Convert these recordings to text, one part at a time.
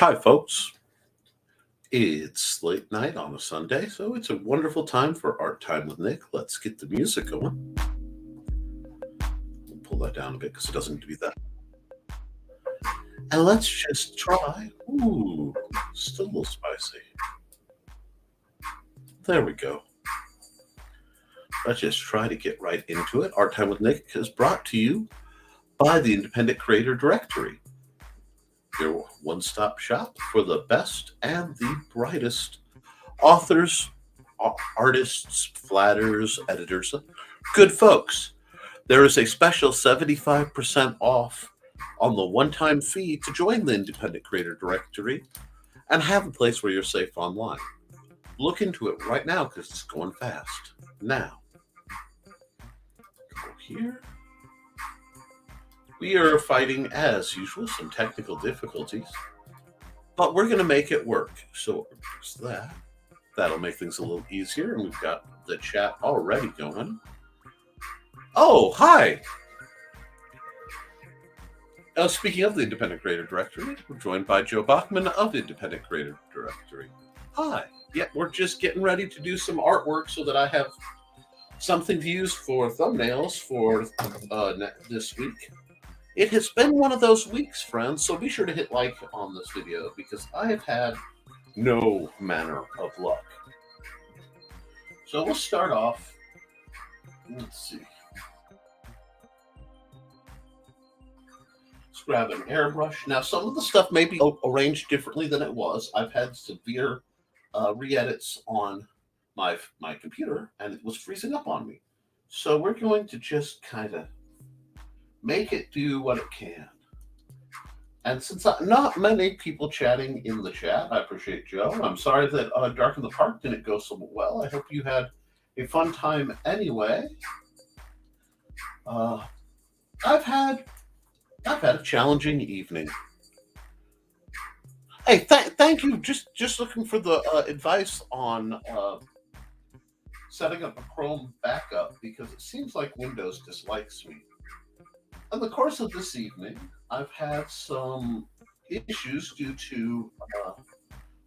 Hi, folks. It's late night on a Sunday, so it's a wonderful time for Art Time with Nick. Let's get the music going. We'll pull that down a bit because it doesn't need to be that. And let's just try. Ooh, still a little spicy. There we go. Let's just try to get right into it. Art Time with Nick is brought to you by the Independent Creator Directory, your one stop shop for the best and the brightest authors, artists, flatters, editors, good folks. There is a special 75% off on the one time fee to join the Independent Creator Directory and have a place where you're safe online. Look into it right now because it's going fast. Now, go here. We are fighting, as usual, some technical difficulties, but we're going to make it work. So there's that. That'll make things a little easier. And we've got the chat already going. Oh, hi. Speaking of the Independent Creator Directory, we're joined by Joe Bachman of the Independent Creator Directory. Hi. Yeah, we're just getting ready to do some artwork so that I have something to use for thumbnails for this week. It has been one of those weeks, friends, so be sure to hit like on this video because I have had no manner of luck. So we'll start off. Let's see. Let's grab an airbrush. Now, some of the stuff may be arranged differently than it was. I've had severe re-edits on my computer, and it was freezing up on me. So we're going to just kind of make it do what it can. And since not many people chatting in the chat, I appreciate Joe. I'm sorry that Dark in the Park didn't go so well. I hope you had a fun time anyway. I've had a challenging evening. Hey, thank you. Just looking for the advice on setting up a Chrome backup because it seems like Windows dislikes me. In the course of this evening, I've had some issues due to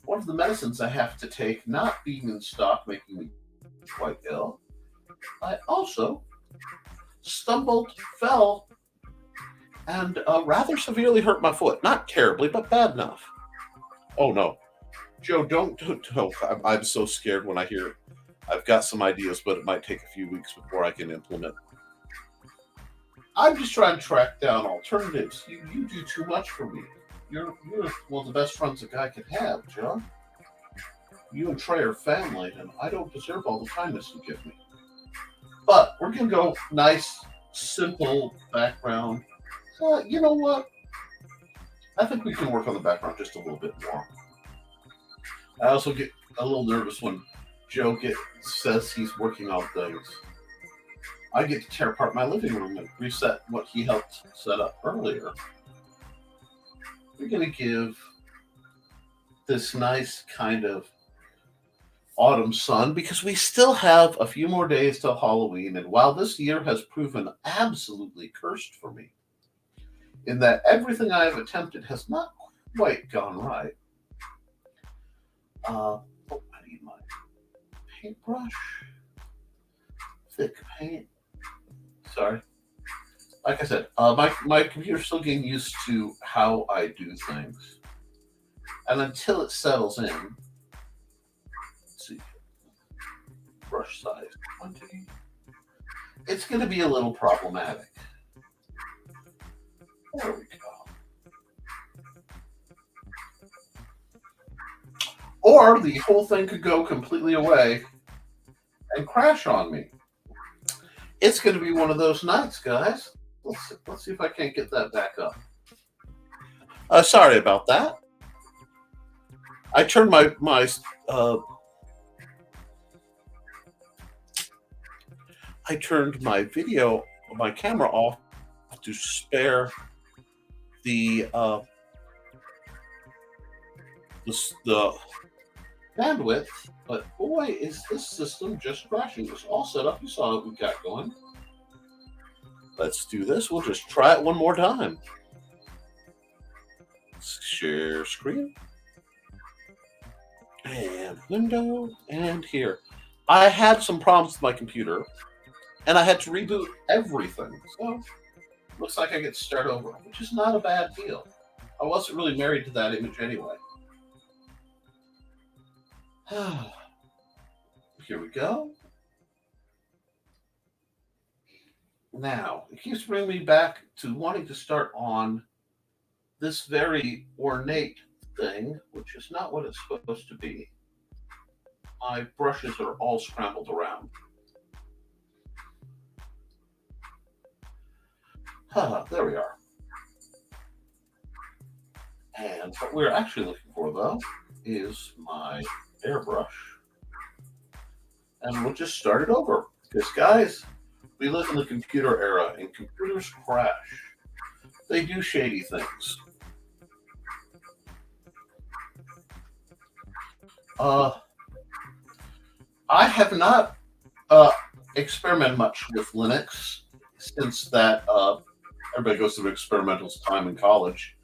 one of the medicines I have to take not being in stock, making me quite ill. I also fell, and rather severely hurt my foot. Not terribly, but bad enough. Oh no, Joe, don't. I'm so scared when I hear. I've got some ideas, but it might take a few weeks before I can implement. I'm just trying to track down alternatives. You do too much for me. You're one of the best friends a guy could have, Joe. You and Trey are family, and I don't deserve all the kindness you give me. But we're going to go nice, simple background. You know what? I think we can work on the background just a little bit more. I also get a little nervous when Joe says he's working on things. I get to tear apart my living room and reset what he helped set up earlier. We're going to give this nice kind of autumn sun because we still have a few more days till Halloween. And while this year has proven absolutely cursed for me, in that everything I have attempted has not quite gone right. I need my paintbrush. Thick paint. Sorry. Like I said, my computer's still getting used to how I do things. And until it settles in, let's see, brush size 20. It's going to be a little problematic. There we go. Or the whole thing could go completely away and crash on me. It's going to be one of those nights, guys. Let's see if I can't get that back up. Sorry about that. I turned my video, my camera off to spare the bandwidth. But boy, is this system just crashing. It's all set up. You saw what we got going. Let's do this. We'll just try it one more time. Share screen and window and here. I had some problems with my computer and I had to reboot everything. So looks like I get to start over, which is not a bad deal. I wasn't really married to that image anyway. Here we go. Now, it keeps bringing me back to wanting to start on this very ornate thing, which is not what it's supposed to be. My brushes are all scrambled around. There we are. And what we're actually looking for, though, is my airbrush. And we'll just start it over. Because, guys, we live in the computer era, and computers crash. They do shady things. I have not experimented much with Linux since that everybody goes through experimental time in college.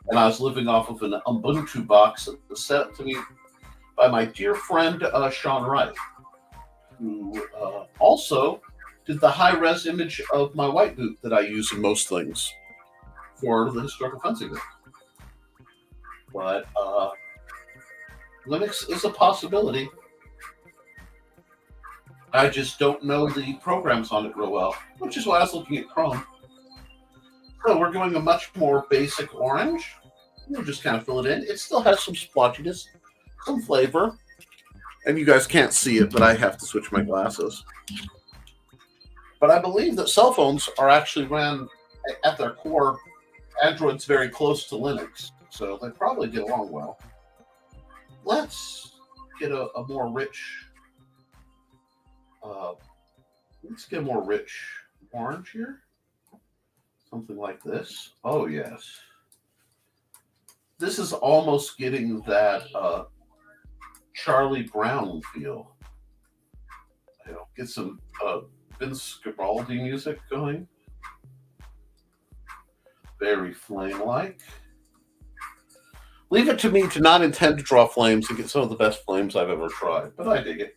And I was living off of an Ubuntu box that was sent to me by my dear friend Sean Wright, who also did the high-res image of my white boot that I use in most things for the historical fencing book. But Linux is a possibility. I just don't know the programs on it real well, which is why I was looking at Chrome. So we're going a much more basic orange. We'll just kind of fill it in. It still has some splotchiness, some flavor. And you guys can't see it, but I have to switch my glasses. But I believe that cell phones are actually ran at their core. Android's very close to Linux, so they probably get along well. Let's get a more rich. Let's get a more rich orange here. Something like this. Oh yes. This is almost getting that Charlie Brown feel. Get some Vince Guaraldi music going. Very flame-like. Leave it to me to not intend to draw flames and get some of the best flames I've ever tried, but I dig it.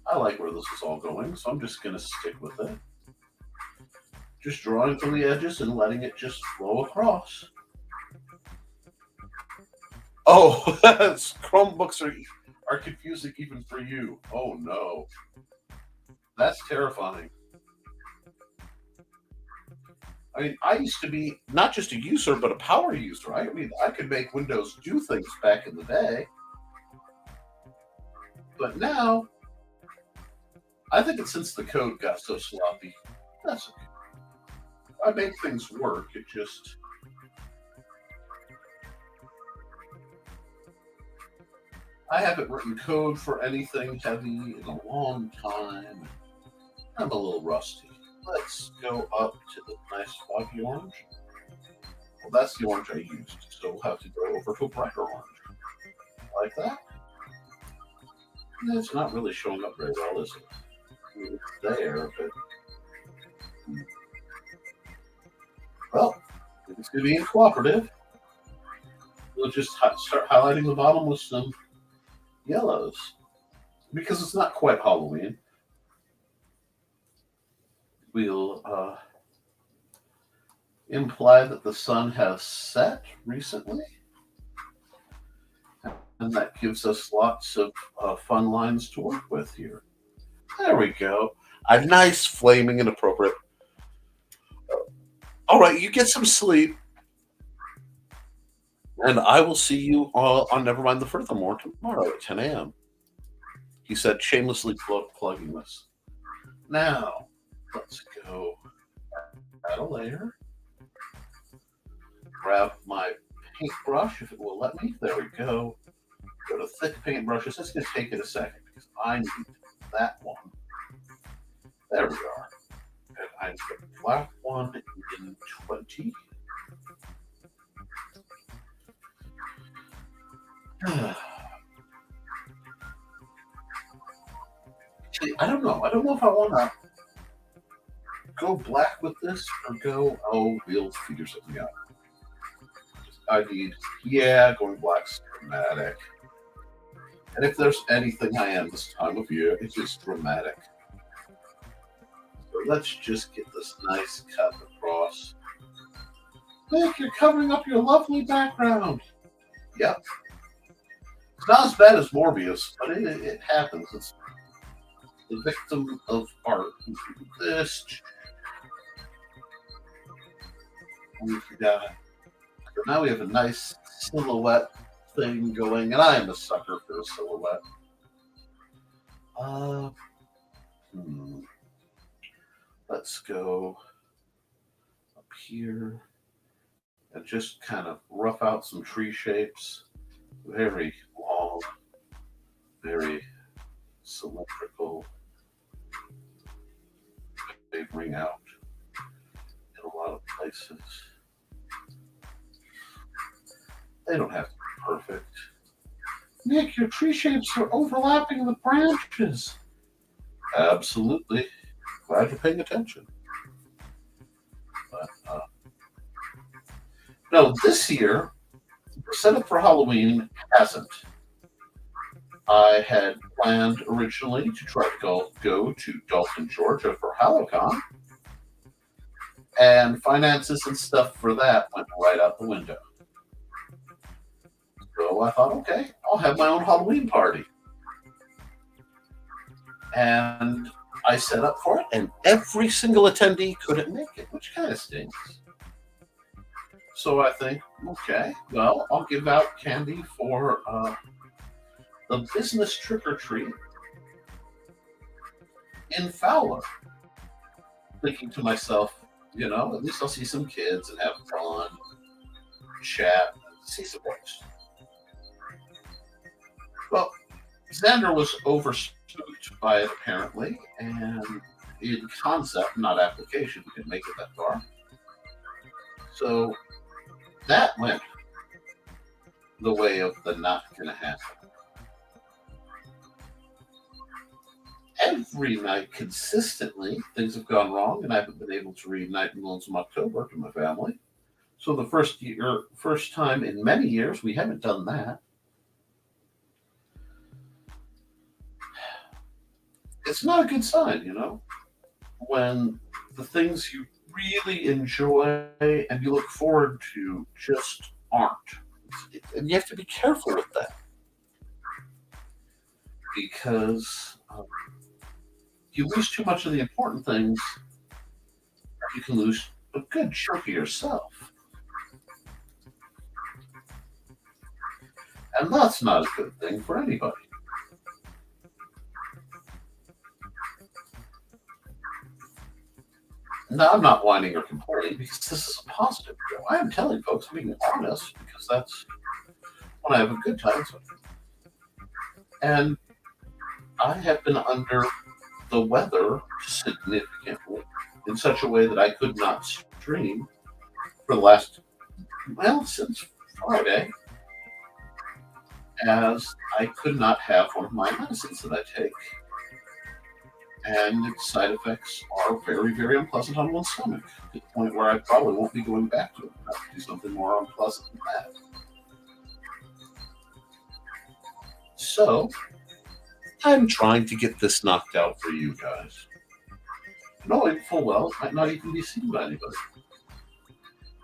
I like where this is all going, so I'm just going to stick with it. Just drawing from the edges and letting it just flow across. Oh, Chromebooks are confusing even for you. Oh no. That's terrifying. I mean, I used to be not just a user, but a power user. I mean, I could make Windows do things back in the day. But now, I think it's since the code got so sloppy. That's okay. I make things work. It just. I haven't written code for anything heavy in a long time. I'm a little rusty. Let's go up to the nice foggy orange. Well, that's the orange I used, so we'll have to go over to a brighter orange. Like that. It's not really showing up very well, is it? It's there, but. Well, if it's going to be cooperative, we'll just start highlighting the bottom with some yellows. Because it's not quite Halloween. We'll imply that the sun has set recently. And that gives us lots of fun lines to work with here. There we go. A nice, flaming, and appropriate. All right, you get some sleep. And I will see you on Nevermind the Furthermore tomorrow at 10 a.m. He said, shamelessly plugging this. Now, let's go add a layer. Grab my paintbrush, if it will let me. There we go. Go to thick paintbrushes. It's going to take it a second because I need that one. There we are. And I need the black one in 20. See, I don't know. I don't know if I want to go black with this or go, oh, we'll figure something out. I need, yeah, going black's dramatic. And if there's anything I am this time of year, it's just dramatic. So let's just get this nice cut across. Nick, you're covering up your lovely background. Yep. It's not as bad as Morbius, but it happens. It's the victim of art. This. We forgot. So now we have a nice silhouette thing going, and I am a sucker for a silhouette. Uh, Let's go up here and just kind of rough out some tree shapes. Very long, very symmetrical. They ring out in a lot of places. They don't have to be perfect. Nick, your tree shapes are overlapping the branches. Absolutely. Glad you're paying attention. But, no, this year, the setup for Halloween hasn't. I had planned originally to try to go to Dalton, Georgia for HalloCon, and finances and stuff for that went right out the window. So I thought, okay, I'll have my own Halloween party. And I set up for it, and every single attendee couldn't make it, which kind of stinks. So I think, okay, well, I'll give out candy for the business trick or treat in Fowler. Thinking to myself, at least I'll see some kids and have fun, chat, and see some folks. Well, Xander was overspooked by it apparently, and in concept, not application, we didn't make it that far. So that went the way of the not gonna happen. Every night consistently, things have gone wrong, and I haven't been able to read Night in Lonesome October to my family. So the first time in many years, we haven't done that. It's not a good sign, when the things you really enjoy and you look forward to just aren't. And you have to be careful with that. Because you lose too much of the important things, you can lose a good chunk of yourself. And that's not a good thing for anybody. No, I'm not whining or complaining because this is a positive show. I am telling folks, I'm being honest because that's when I have a good time. And I have been under the weather significantly in such a way that I could not stream for the last, since Friday, as I could not have one of my medicines that I take. And its side effects are very, very unpleasant on one's stomach, to the point where I probably won't be going back to it. I have to do something more unpleasant than that. So, I'm trying to get this knocked out for you guys. Knowing full well it might not even be seen by anybody.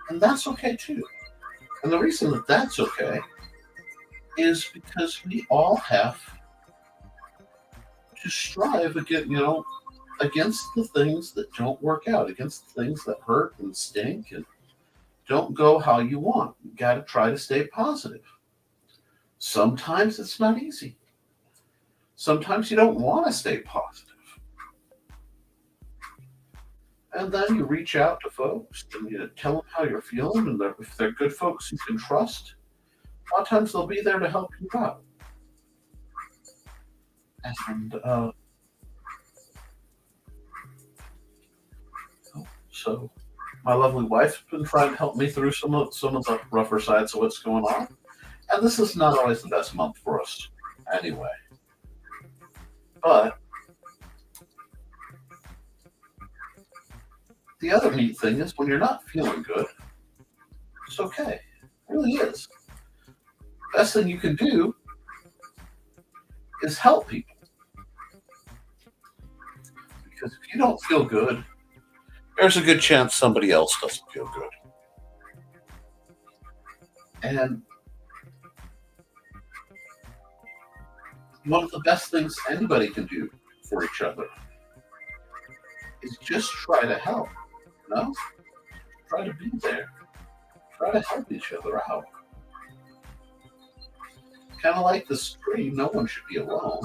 And that's okay too. And the reason that that's okay is because we all have to strive against the things that don't work out, against the things that hurt and stink and don't go how you want. You got to try to stay positive. Sometimes it's not easy. Sometimes you don't want to stay positive. And then you reach out to folks and you tell them how you're feeling, and if they're good folks you can trust, a lot of times they'll be there to help you out. And so my lovely wife's been trying to help me through some of the rougher sides of what's going on. And this is not always the best month for us anyway. But The other neat thing is when you're not feeling good, it's okay. It really is. Best thing you can do is help people because if you don't feel good, there's a good chance somebody else doesn't feel good. And one of the best things anybody can do for each other is just try to help. You know? Try to be there. Try to help each other out. Kind of like the stream, no one should be alone.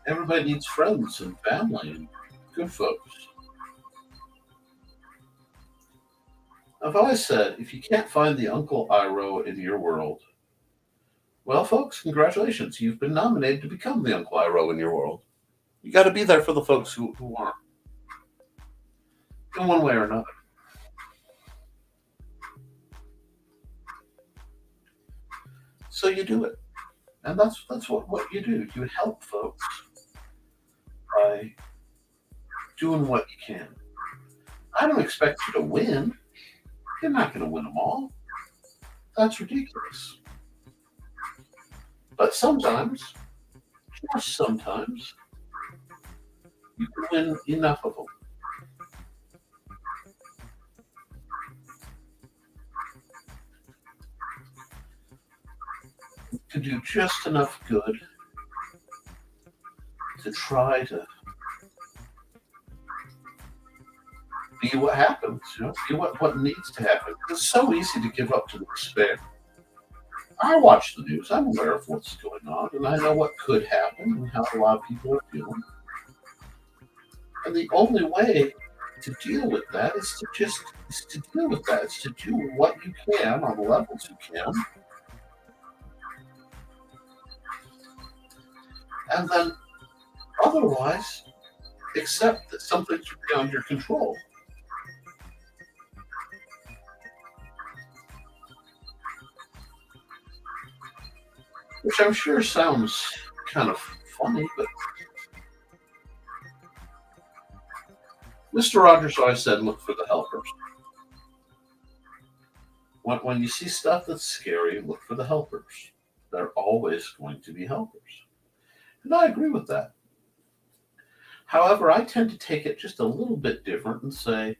Everybody needs friends and family and good folks. I've always said if you can't find the Uncle Iroh in your world, well, folks, congratulations. You've been nominated to become the Uncle Iroh in your world. You got to be there for the folks who aren't, in one way or another. So you do it. And that's what you do. You help folks by doing what you can. I don't expect you to win. You're not going to win them all. That's ridiculous. But sometimes, just sometimes, you can win enough of them. To do just enough good to try to be what happens, be what needs to happen. It's so easy to give up to despair. I watch the news, I'm aware of what's going on, and I know what could happen and how a lot of people are feeling. And the only way to deal with that is to deal with that. It's to do what you can on the levels you can. And then otherwise accept that something's beyond your control. Which I'm sure sounds kind of funny, but Mr. Rogers always said, look for the helpers. When you see stuff that's scary, look for the helpers. They're always going to be helpers. And I agree with that. However, I tend to take it just a little bit different and say,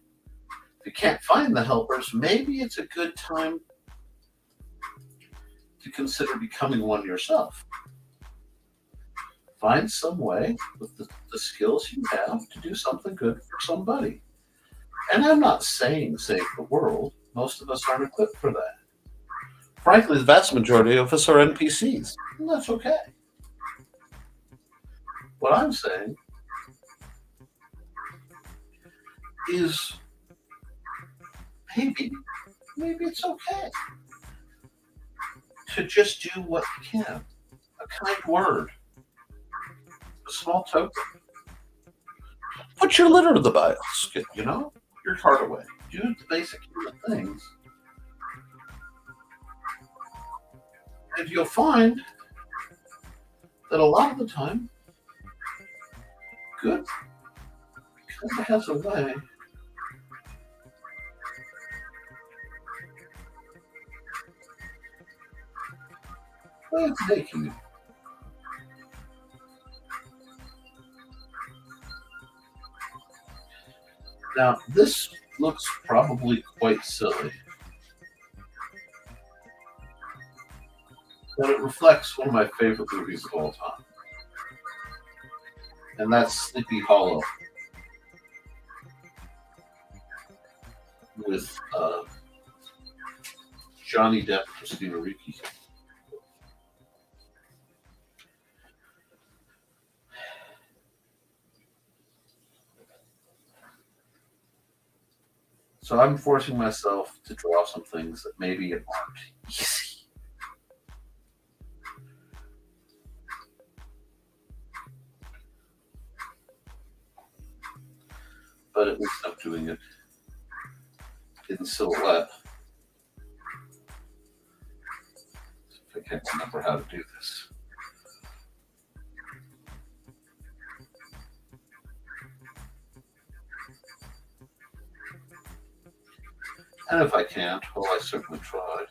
if you can't find the helpers, maybe it's a good time to consider becoming one yourself. Find some way with the skills you have to do something good for somebody. And I'm not saying save the world. Most of us aren't equipped for that. Frankly, the vast majority of us are NPCs. And that's okay. What I'm saying is maybe it's okay to just do what you can. A kind word, a small token. Put your litter to the basket, your heart away. Do the basic human things. And you'll find that a lot of the time, good kind of has a way of making you. Now, this looks probably quite silly, but it reflects one of my favorite movies of all time, and that's Sleepy Hollow with Johnny Depp and Christina Ricci. So I'm forcing myself to draw some things that maybe aren't easy. but at least I'm doing it in silhouette. If I can't remember how to do this. And if I can't, well, I certainly tried.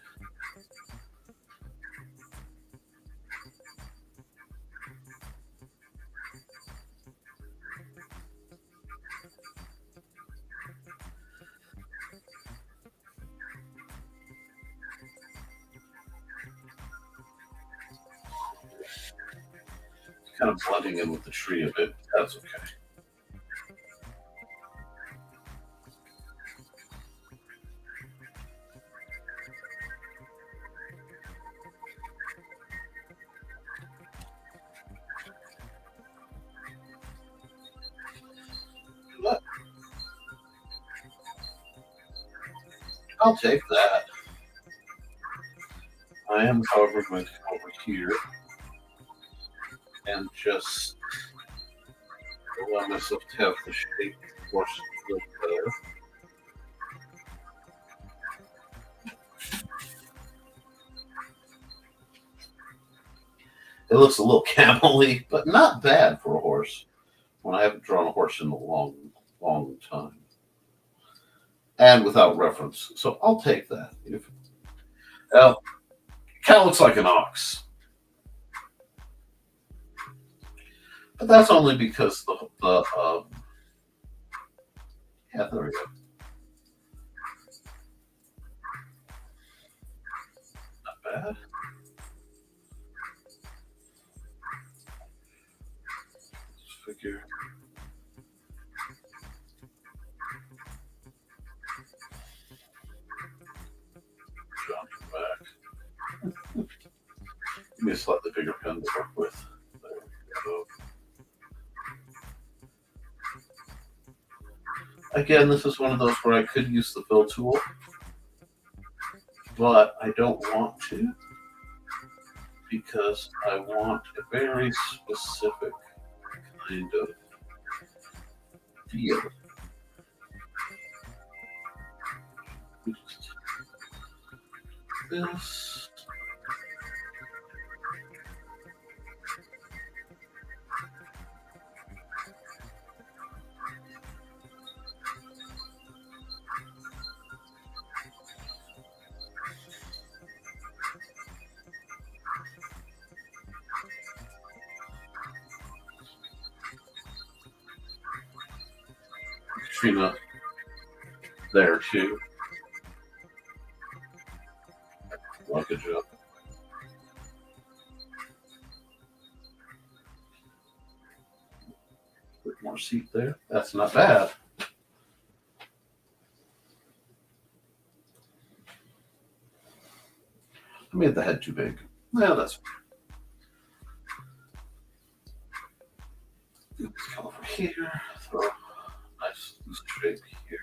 Kind of blending in with the tree a bit. That's okay. But I'll take that. I am, however, going to come over here and just allow myself to have the shape force a little better. It looks a little camel-y, but not bad for a horse. When I haven't drawn a horse in a long, long time, and without reference, so I'll take that. Well, kind of looks like an ox, but that's only because the yeah, there we go. Not bad. Let's figure. Back. Give me a slightly bigger pen to work with. There we go. Again, this is one of those where I could use the fill tool, but I don't want to because I want a very specific kind of feel. This. Katrina there too. Like a joke. Bit more seat there. That's not bad. I made the head too big. Well, that's come over here. Throw a nice loose shape here.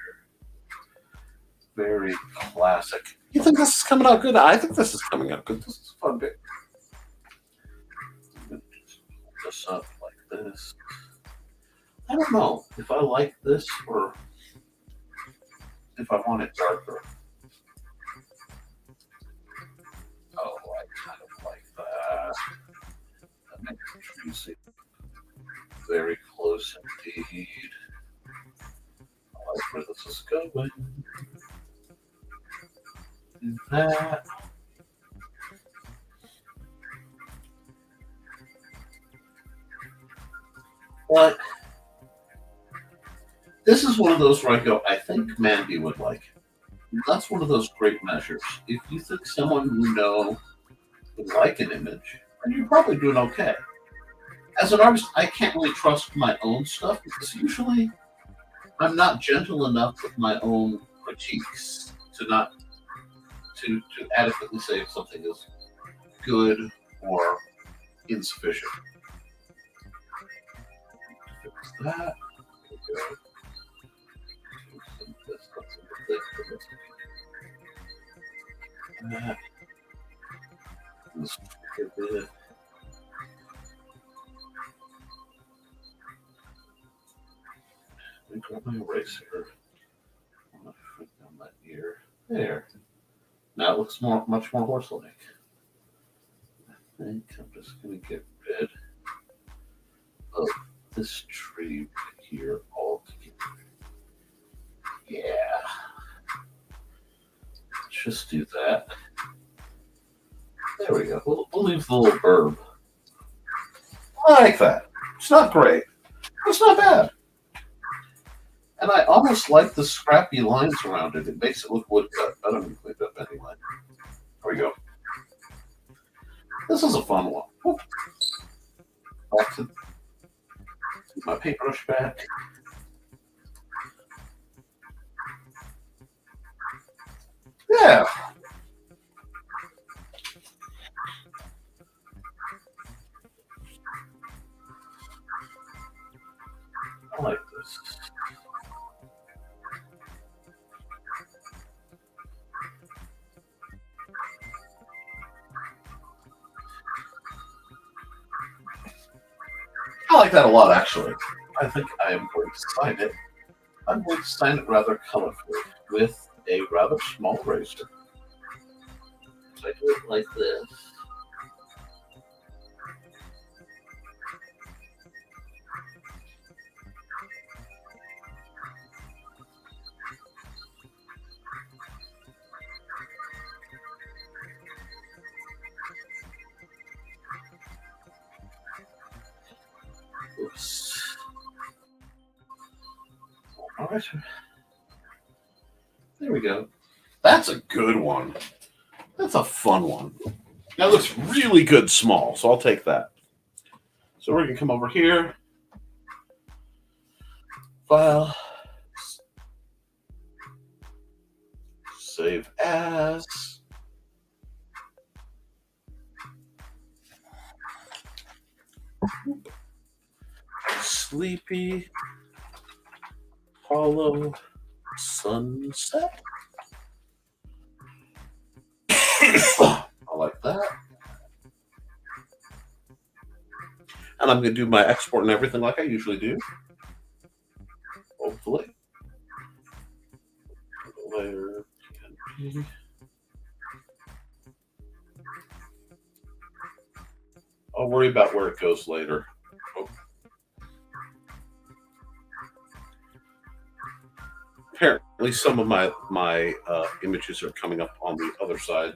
Very classic. You think this is coming out good? I think this is coming out good. This is a fun bit. This up like this. I don't know if I like this or if I want it darker. Oh, I kind of like that. That makes the tree seem very close indeed. I like where this is going. Do that. But this is one of those where I go, I think Mandy would like it. That's one of those great measures. If you think someone you know would like an image, then you're probably doing okay. As an artist, I can't really trust my own stuff because usually I'm not gentle enough with my own critiques to not to adequately say if something is good or insufficient. Fix that. Go. That. Let's get it. Let me grab my eraser. I'm going to put down that ear. There. Now it looks much more horse-like. I think I'm just going to get rid of this tree right here altogether. Yeah. Let's just do that. There we go. We'll leave the little herb. I like that. It's not great. It's not bad. And I almost like the scrappy lines around it. It makes it look woodcut. I don't clean it up anyway. There we go. This is a fun one. Back to my paintbrush back. Yeah. I like this. I like that a lot, actually. I think I am going to sign it. I'm going to sign it rather colorfully with a rather small razor. So I do it like this. Oops. All right. There we go. That's a good one. That's a fun one. That looks really good small, so I'll take that. So we're going to come over here. File. Save as. Sleepy Hollow Sunset. I like that. And I'm going to do my export and everything like I usually do. Hopefully. Layer PNG. I'll worry about where it goes later. Oh. Apparently, some of my images are coming up on the other side,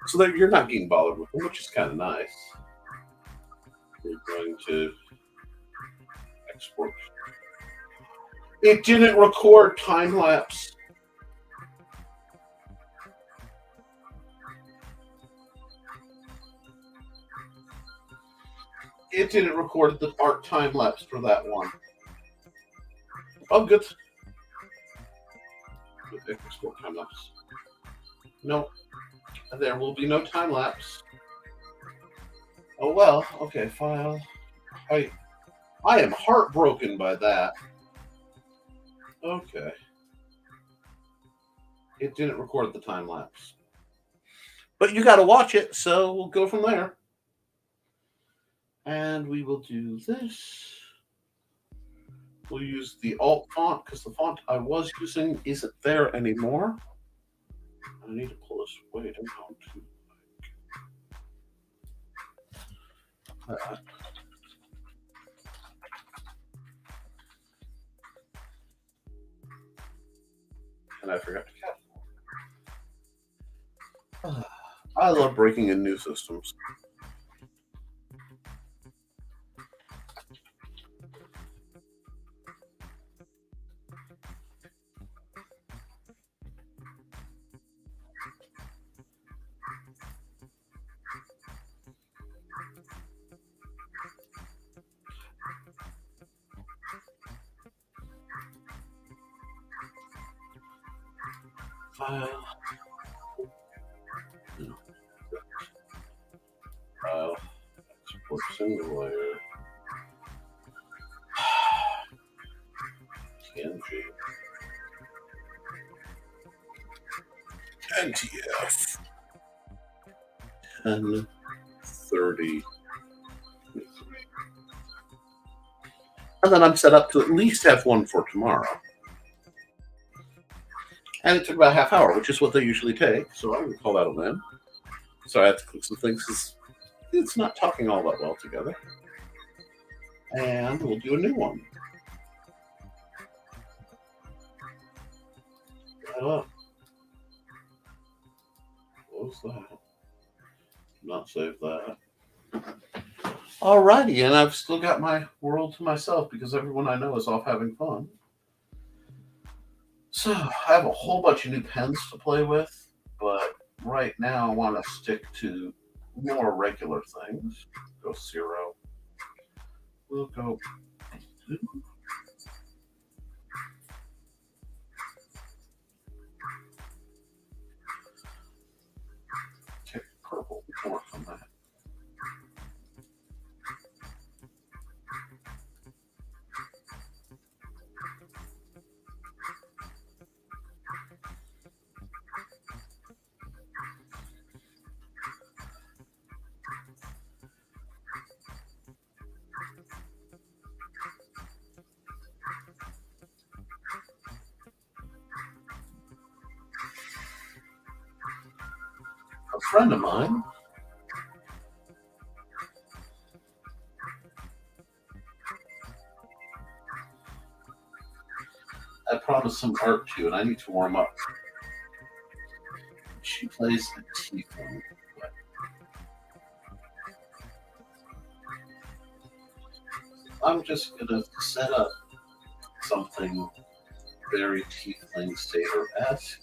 so that you're not getting bothered with them, which is kind of nice. We're going to export. It didn't record time lapse. It didn't record the art time lapse for that one. Oh, good. Export time lapse. No, there will be no time lapse. Oh well. Okay, file. I am heartbroken by that. Okay. It didn't record the time lapse. But you got to watch it, so we'll go from there. And we will do this. We'll use the alt font because the font I was using isn't there anymore. I need to pull this way down to and I forgot to cap. I love breaking in new systems. File. File. Export single layer. PNG. NTF. 1030. And then I'm set up to at least have one for tomorrow. And it took about a half hour, which is what they usually take. So I would call that a win. So I had to click some things because it's not talking all that well together. And we'll do a new one. What was that? Not save that. Alrighty, and I've still got my world to myself because everyone I know is off having fun. So I have a whole bunch of new pens to play with, but right now I want to stick to more regular things. Go 0. We'll go 2. Take purple more from that. A friend of mine I promised some art to, and I need to warm up. She plays the tiefling. I'm just gonna set up something very tiefling satyr-esque.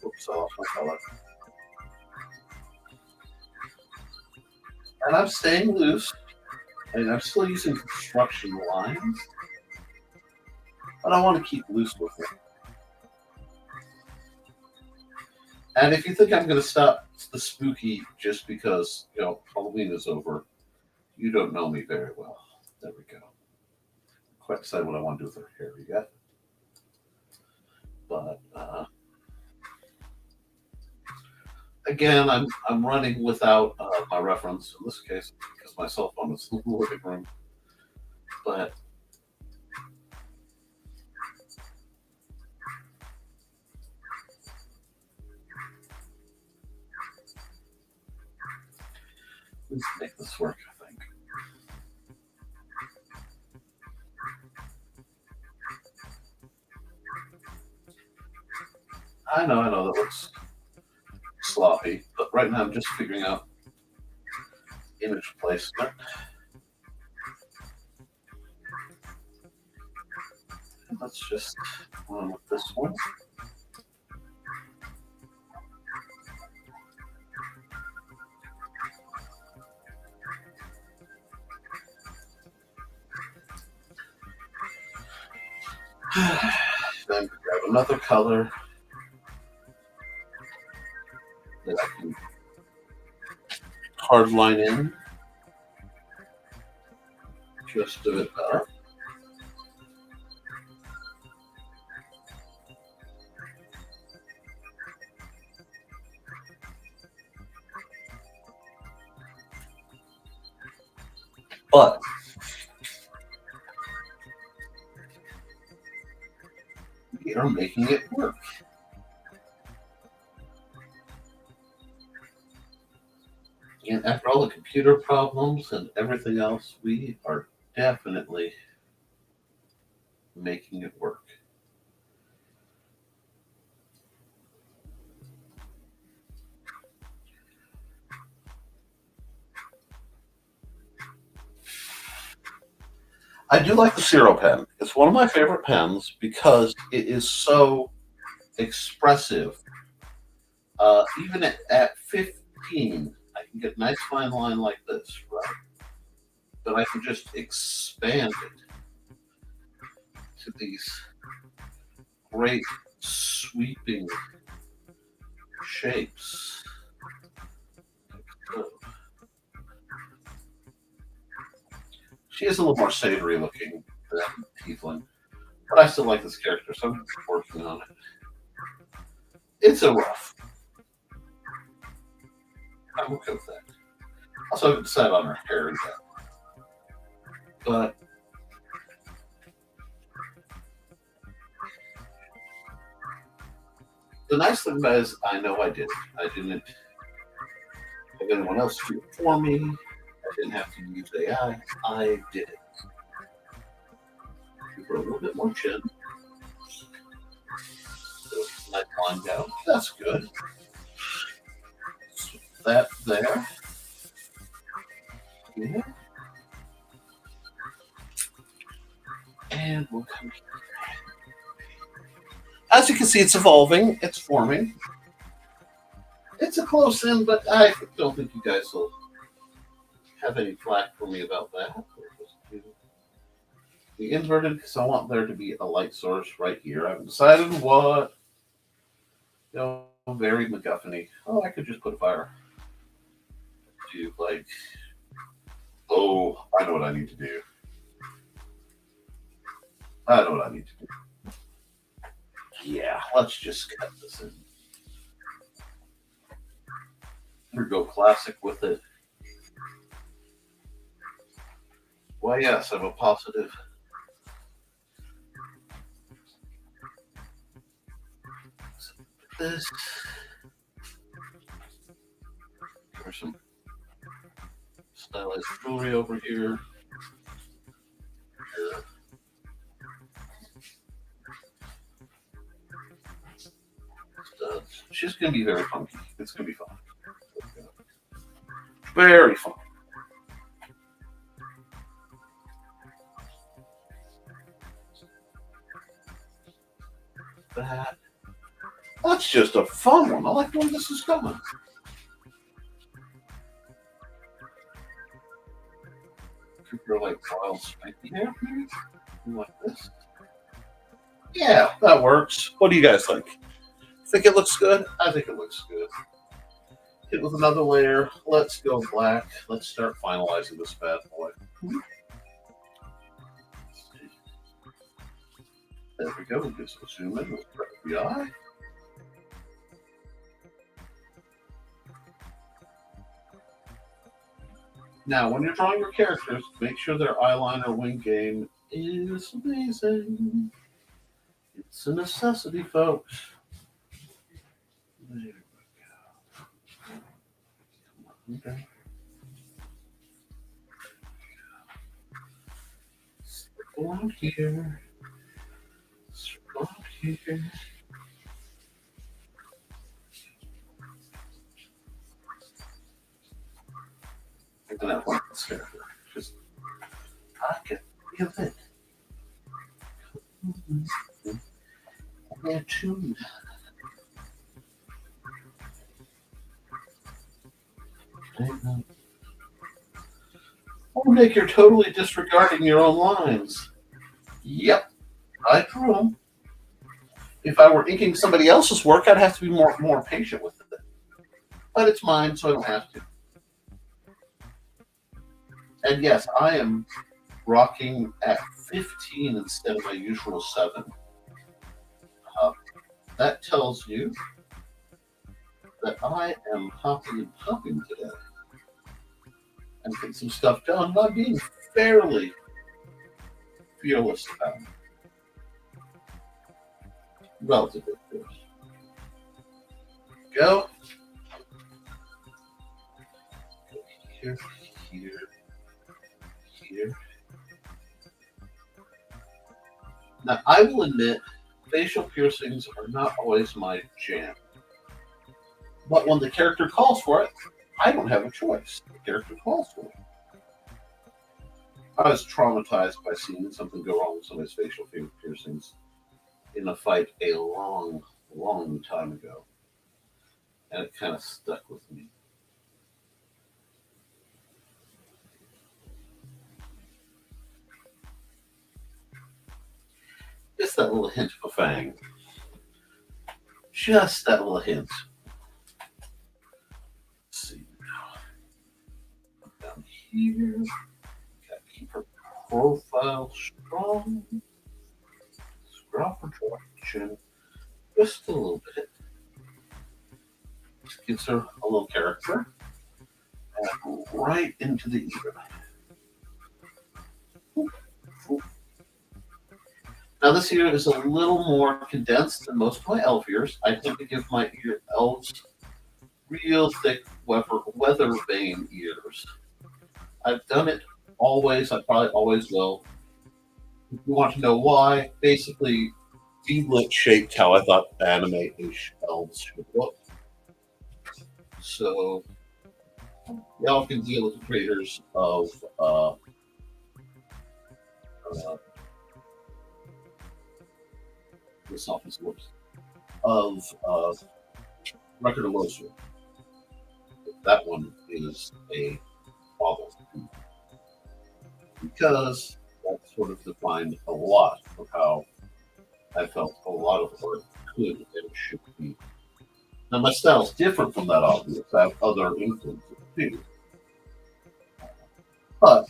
Whoops, I lost my color. And I'm staying loose. I mean, I'm still using construction lines, but I want to keep loose with it. And if you think I'm going to stop the spooky just because, Halloween is over, you don't know me very well. There we go. Quite decided what I want to do with her hair yet. But again, I'm running without my reference in this case because my cell phone is in the living room. But let's make this work, I think. I know that looks sloppy, but right now I'm just figuring out image placement. Let's just run with this one. Then grab another color that I can hard line in just a bit better. But we are making it work. And after all the computer problems and everything else, we are definitely making it work. I do like the Zero pen. It's one of my favorite pens because it is so expressive. Even at 15, I can get a nice fine line like this, right? But I can just expand it to these great sweeping shapes. She is a little more savory looking than Tiefling, but I still like this character, so I'm working on it. It's a rough. I'm okay with that. Also, I haven't decided on her hair yet. But The nice thing about it is I know I did it. I didn't have anyone else do it for me. I didn't have to use AI. I did it. Give her a little bit more chin. Nice line down. That's good. That there. Yeah. And we'll come here. As you can see, it's evolving. It's forming. It's a close in, but I don't think you guys will have any flack for me about that. We'll just do the inverted because I want there to be a light source right here. I haven't decided what. Very MacGuffin-y. Oh, I could just put a fire. Do like, oh, I know what I need to do. I know what I need to do. Yeah, let's just cut this in. Or go classic with it. Why, yes, I'm a positive. This. There's some stylized jewelry over here. She's going to be very funky. It's going to be fun. Very fun. That's just a fun one. I like where this is going. Super like wild spiky hair, maybe? Like this. Yeah, that works. What do you guys think? Think it looks good? I think it looks good. Hit with another layer. Let's go black. Let's start finalizing this bad boy. There we go. Just zoom in with the eye. Now, when you're drawing your characters, make sure their eyeliner wing game is amazing. It's a necessity, folks. There we go. Okay. Circle out here. Circle out here. I'm gonna have one this character. Just pocket of it. There too. Oh, Nick, you're totally disregarding your own lines. Yep, I drew them. If I were inking somebody else's work, I'd have to be more patient with it. But it's mine, so I don't have to. And yes, I am rocking at 15 instead of my usual 7. That tells you that I am hopping and popping today. And getting some stuff done, but I'm being fairly fearless about it. Relatively fearless. Go. Here, here, here. Now, I will admit, facial piercings are not always my jam. But when the character calls for it, I don't have a choice. The character calls for it. I was traumatized by seeing something go wrong with somebody's facial piercings in a fight a long, long time ago. And it kind of stuck with me. Just that little hint of a fang. Just that little hint. Let's see now. Down here. Gotta keep her profile strong. Scrub her chin just a little bit. Just gives her a little character. And right into the ear. Now this ear is a little more condensed than most of my elf ears. I tend to give my elves real thick weather vane ears. I've done it always. I probably always will. If you want to know why, basically, beadlet shaped how I thought anime-ish elves should look. So y'all can deal with the creators of this office works of Record of Loser. That one is a bother because that sort of defined a lot of how I felt a lot of art could and should be. Now my style's different from that, obviously. I have other influences too, but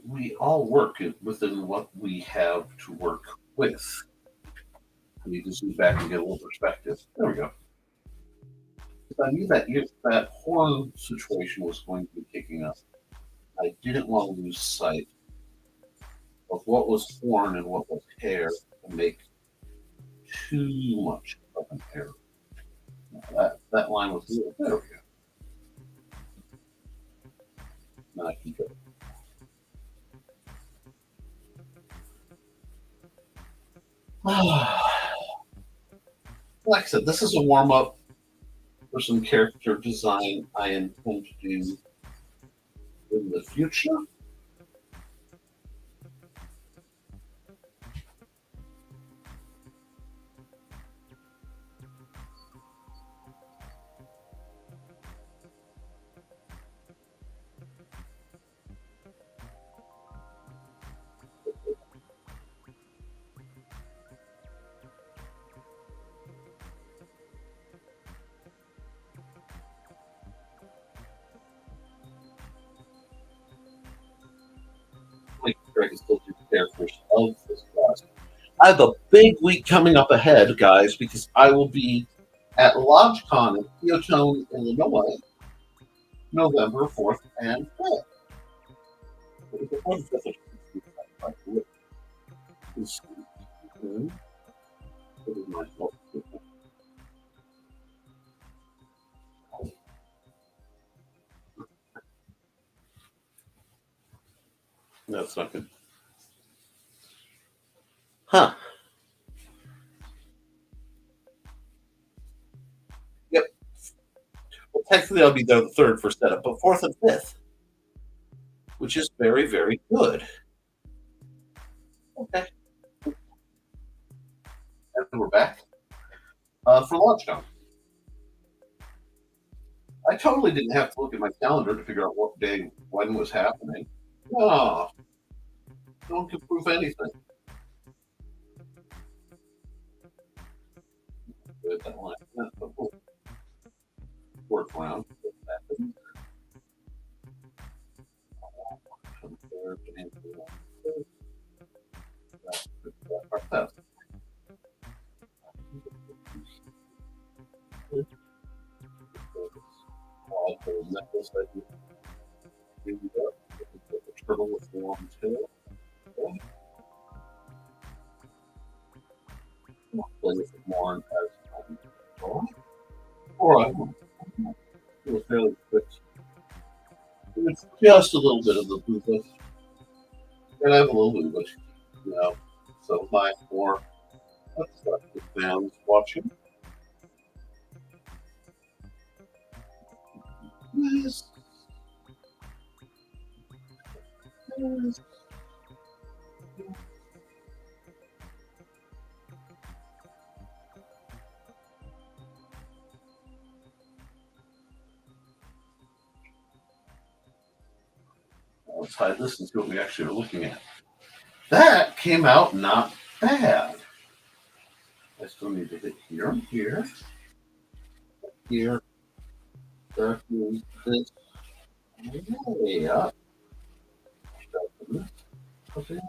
we all work within what we have to work with. I need to zoom back and get a little perspective. There we go. I knew that if that horn situation was going to be kicking up, I didn't want to lose sight of what was horn and what was hair and make too much of an error. That line was there. There we go. Now I can go. Like I said, this is a warm up for some character design I intend to do in the future. Like I can still do characters of this class. I have a big week coming up ahead, guys, because I will be at LodgeCon in Peotone, Illinois, November 4th and 5th. That's not good. Huh. Yep. Well, technically, I'll be there the third for setup, but fourth and fifth, which is very, very good. Okay. And we're back for LaunchCon. I totally didn't have to look at my calendar to figure out what day when was happening. No, no one can prove anything. That line, work around. Necklace that you turtle with the long tail. Play with it more as or it was fairly quick. It's just a little bit of the boobish. And I have a little boobish, you know. So my more fans watching. Yes. Yes. Let's hide this and see what we actually are looking at. That came out not bad. I still need to hit here and here. Here. Darken this way up. Okay.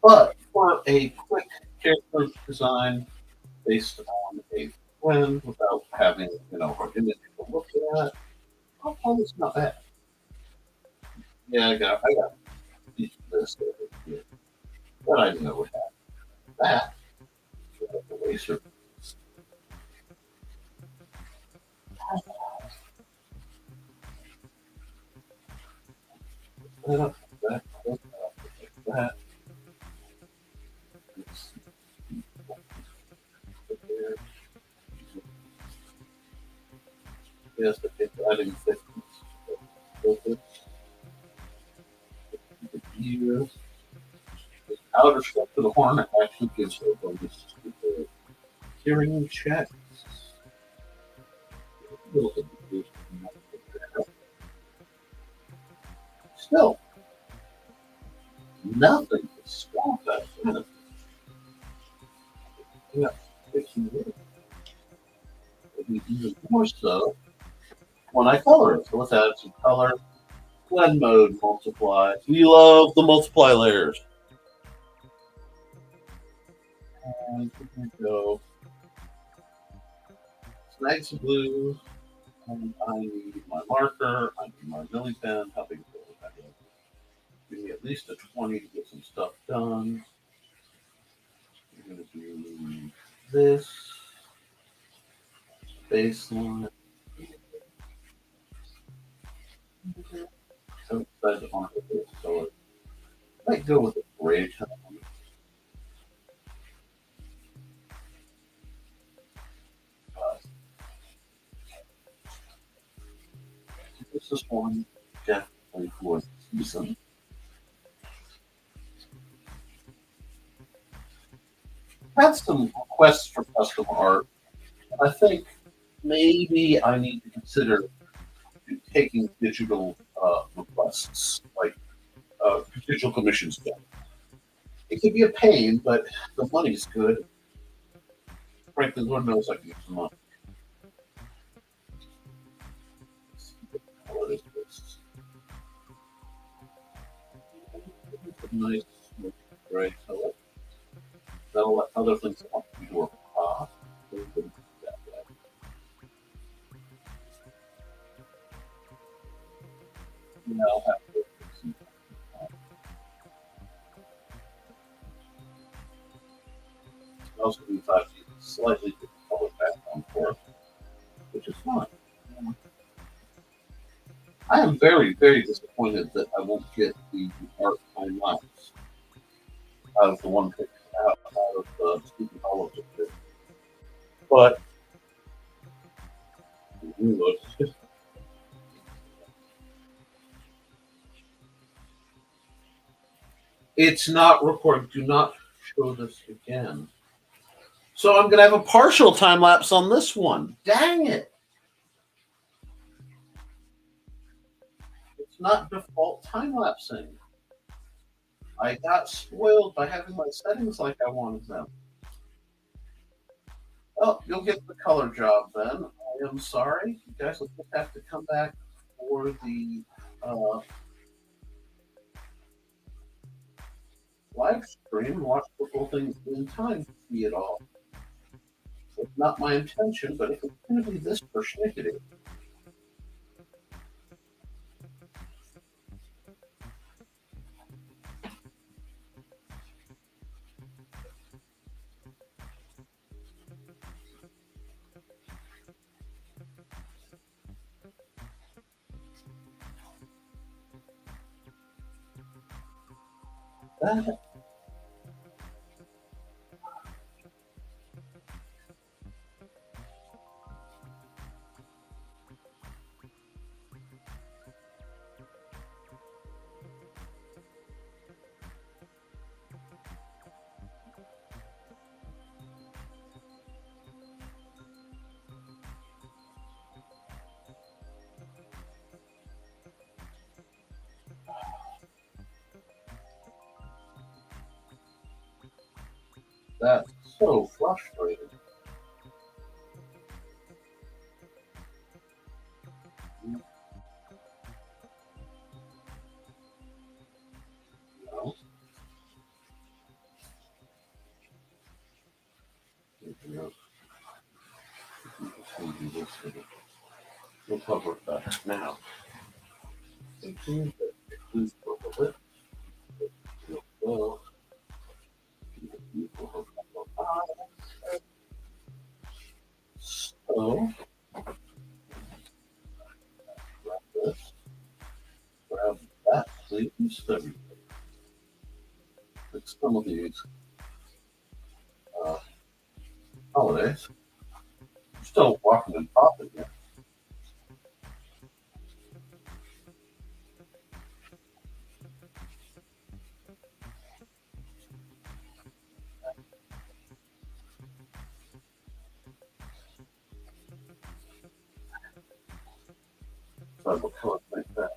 But for a quick character design based on a friend without having, her image to look at. Oh, it's not bad. Yeah, I got this over here. But I never had that. The laser. That, that, that, yes, I didn't fit this. Here. The outer stuff to the horn actually gives her a bonus to the hearing checks. Still, nothing to stop that. Yeah, it's even more so when I color it. So let's add some color. Blend mode, multiply. We love the multiply layers. And here we go. Snag some blue. And I need my marker. I need my Milli pen. How big is that? Give me at least a 20 to get some stuff done. I'm going to do this baseline. So excited on this color. I might go with a gray tone. This is one definitely for the season. Had some requests for custom art. I think maybe I need to consider taking digital requests, like digital commissions done. It could be a pain, but the money's good. Frankly, Lord knows I can get some money. What is this? Nice, gray color. That'll let other things I want to do off. I'll have to see. Also, we thought slightly different color background for it, which is fine. I am very, very disappointed that I won't get the art time lapse out of the one picked out of the Stephen Hollow picture. But it's not recorded. Do not show this again. So I'm going to have a partial time lapse on this one. Dang it. It's not default time lapsing. I got spoiled by having my settings like I wanted them. Well, you'll get the color job then. I am sorry. You guys will just have to come back for the live stream and watch the whole thing in time to see it all. It's not my intention, but if it's going to be this persnickety. That That's so frustrating. You know? We'll cover that now. Thinking that it was a little bit well. So, grab this, grab that, please. There we go. Fix some of these uh, holidays. Still walking and popping here. So I will come up like that.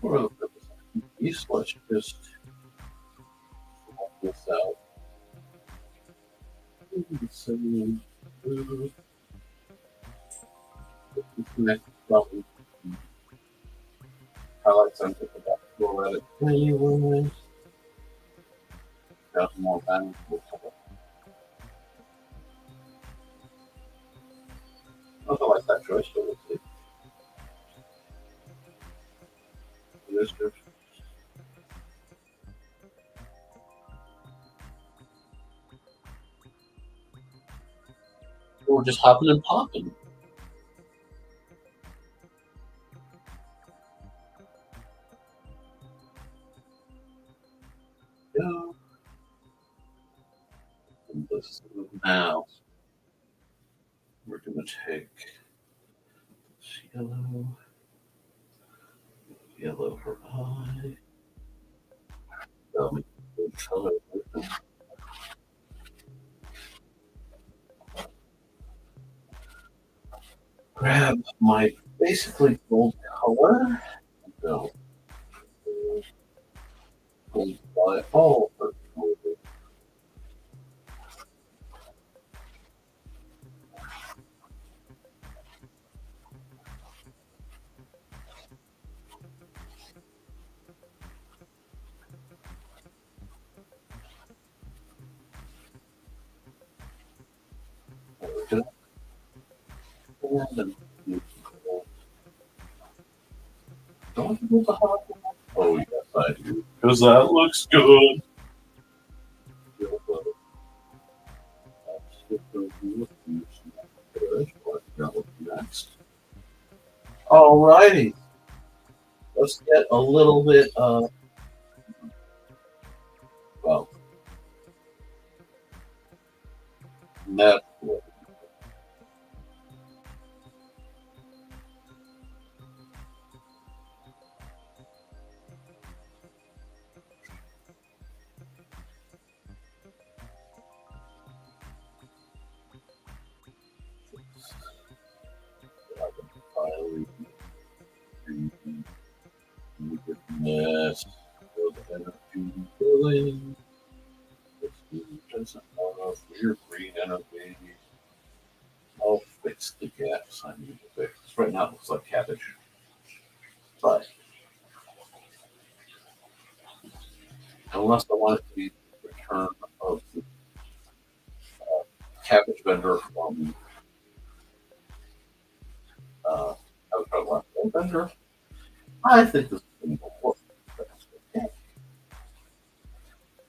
For the purpose of these, let's just walk this out. So, connect button. Highlight something about the Reddit anyway. Got more banners. Otherwise, that choice, but we'll see. We're just hopping and popping. Yeah. And this now, we're going to take yellow for eye. Color. Grab my basically gold color. Go. Gold color. Oh, don't you move the hot one? Oh, yes, I do. Because that looks good. Next. Alrighty. Let's get a little bit of, well, net. Yes. Your green energy. I'll fix the gaps I need to fix. Right now it looks like cabbage. But unless I want it to be return of the cabbage vendor from vendor, I think this is going to work. Okay.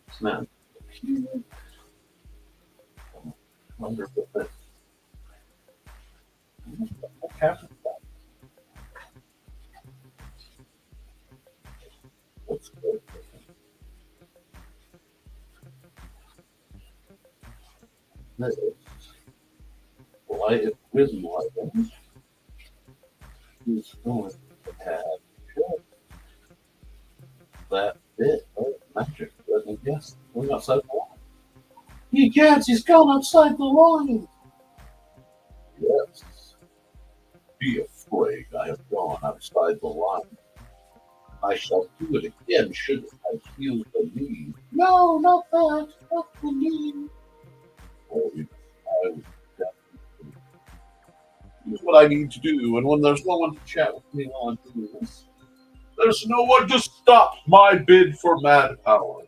It's not cute. Wonder if it Let's go. This light with lighting is going to have that bit of magic. Let me guess. Going outside the line. He gets, he's gone outside the line. Yes. Be afraid I have gone outside the line. I shall do it again should I feel the need. No, not that. Not the need. Oh, yes, I would definitely do what I need to do, and when there's no one to chat with me while I'm doing this, there's no one to stop my bid for mad power.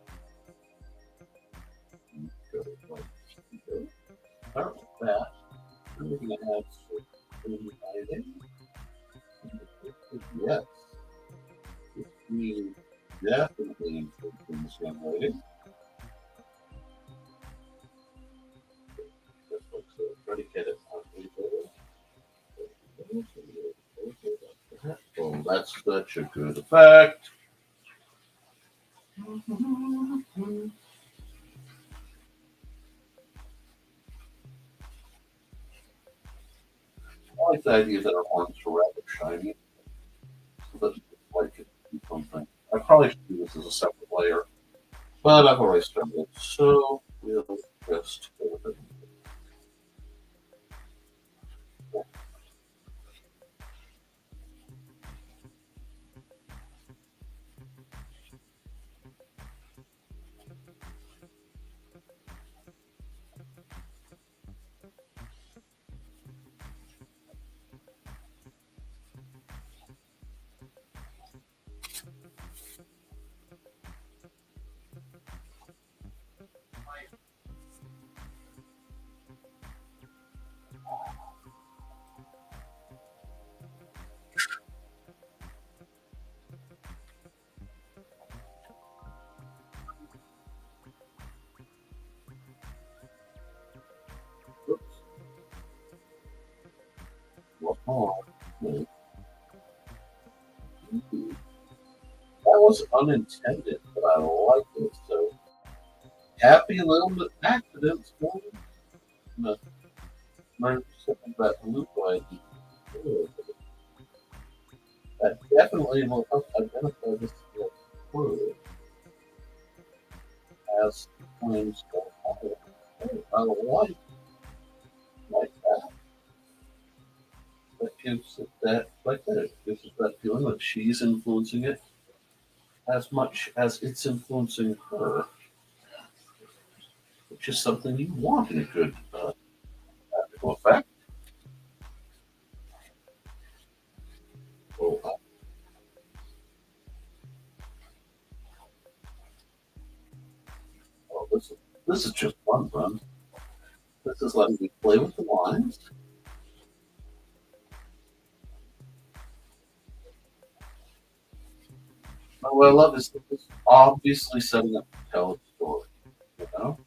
start with that. And we're going to have some lighting. Yes, we definitely include some lighting. Just like so, try to get it on the. Oh, that's such a good effect. I like the idea that our horns are rather shiny, so that's like it be something. I probably should do this as a separate layer, but I've already started, so we'll just go with it. Oops. Oh, that was unintended, but I like it. So happy little accidents going. Learn something about blue light. That definitely will help identify this word as flames go higher. I like that. That gives it that, like that, it gives it that feeling like she's influencing it as much as it's influencing her, which is something you want in a good practical effect. Oh, oh, this is just fun. This is letting me play with the lines. But what I love is that this obviously setting up to tell a story. You know,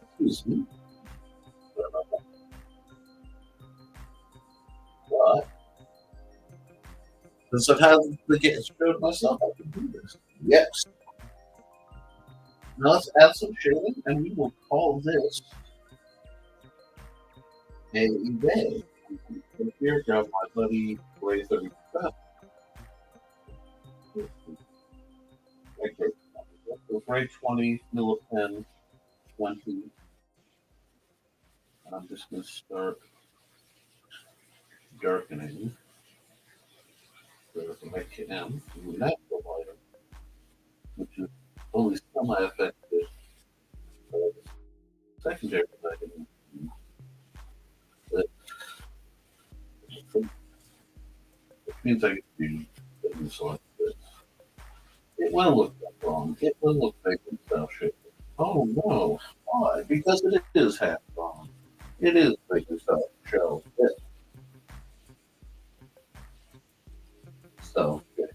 excuse me, but since I've had the get showed myself, I can do this. Yes. Now let's add some shading, and we will call this a day. And here, grab my buddy Ray 30%. Okay. So Ray 20, Millipen 20. And I'm just going to start darkening the make it M, natural lighter, which is only semi-effective secondary lighting. But which means I get to do things like this. It will look wrong. It will look fake and style shape. Oh no. Why? Because it is half gone. It is fake and style shell. Yeah. So, yeah.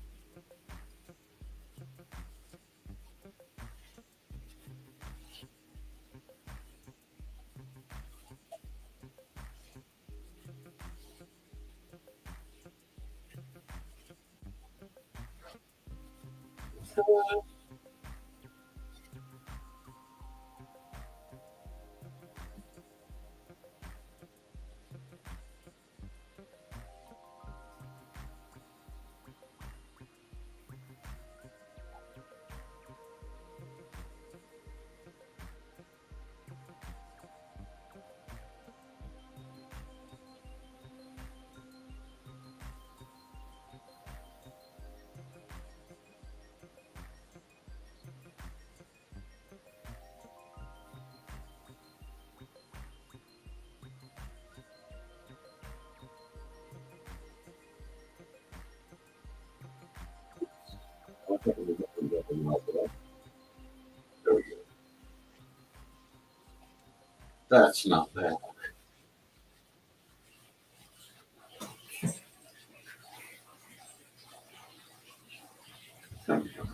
There we go. That's not bad. There we go.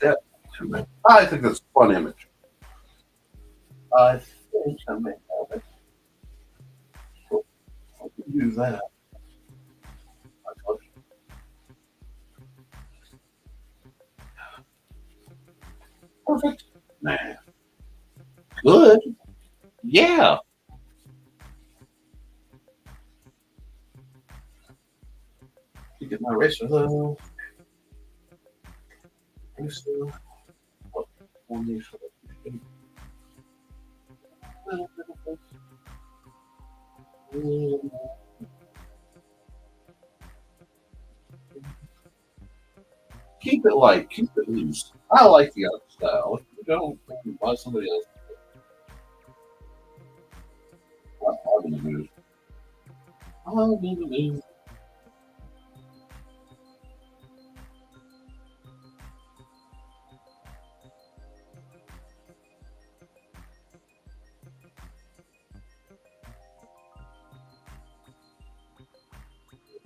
That, I think that's a fun image. I think I may have it. So I can use that. Perfect. Man. Good. Yeah. You get my eraser though. Eraser. What? One eraser. Keep it light. Keep it loose. I like the art style. If you don't, buy somebody else. I'm in the mood. I'm in the mood.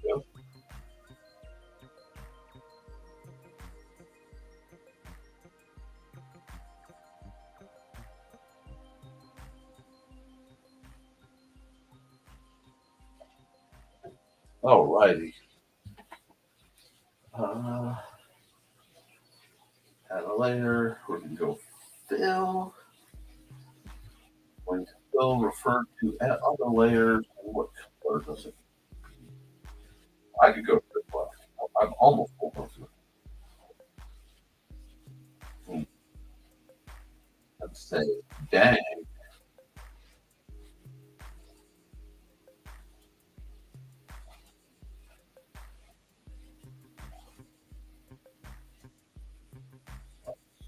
Yeah. Alrighty. Uh, add a layer. We're going to go fill. When fill refer to add other layers. And what color does it? I could go to the left. I'm almost full of it. Let's say, dang.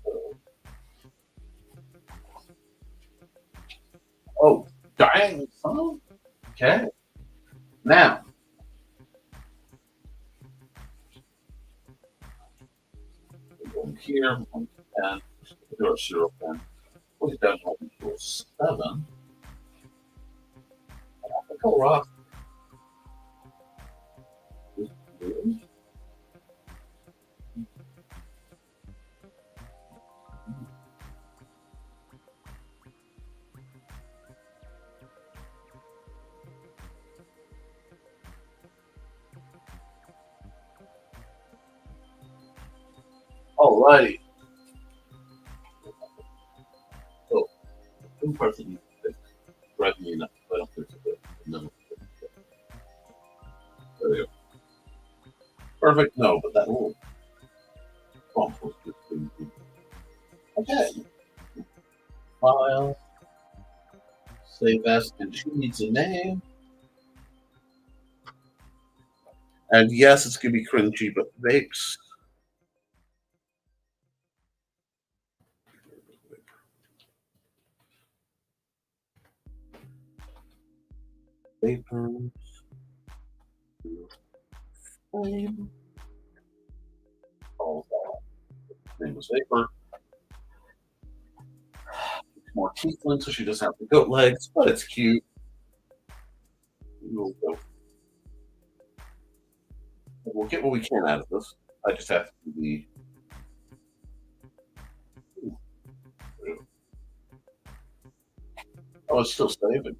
So, oh, dang, son. Okay. Now, we're going here, and do our 0 pen. Put it down to a 7. I think I'll rock this blue. Alrighty. So, two parts of the drive me enough. I don't think it's no. There we go. Perfect. No, but that little bump was just crazy. Okay. File. Save as, and she needs a name. And yes, it's gonna be cringy, but vapes. Vapors. Flame. Oh, name was Vapor. More teethling, so she doesn't have the goat legs, but it's cute. We'll, we'll get what we can out of this. I just have to be. Oh, it's still saving.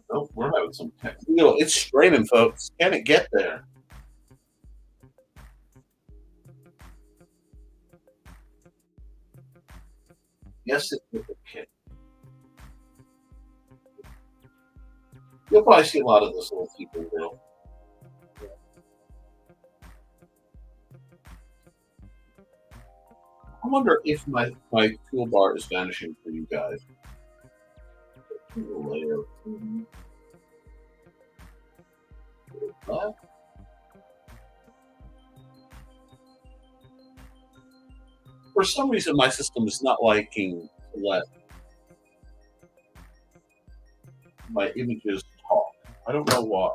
Oh, we're having some tech. It's streaming, folks. Can it get there? Yes, it can. You'll probably see a lot of this little people will. I wonder if my toolbar is vanishing for you guys. Layer. For some reason, my system is not liking to let my images talk. I don't know why.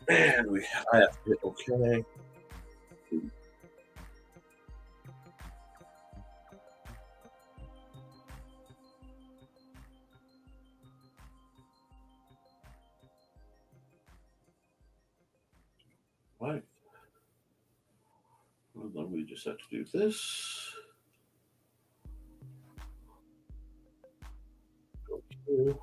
And I have to hit OK. Right. Well, then we just have to do this. Go to.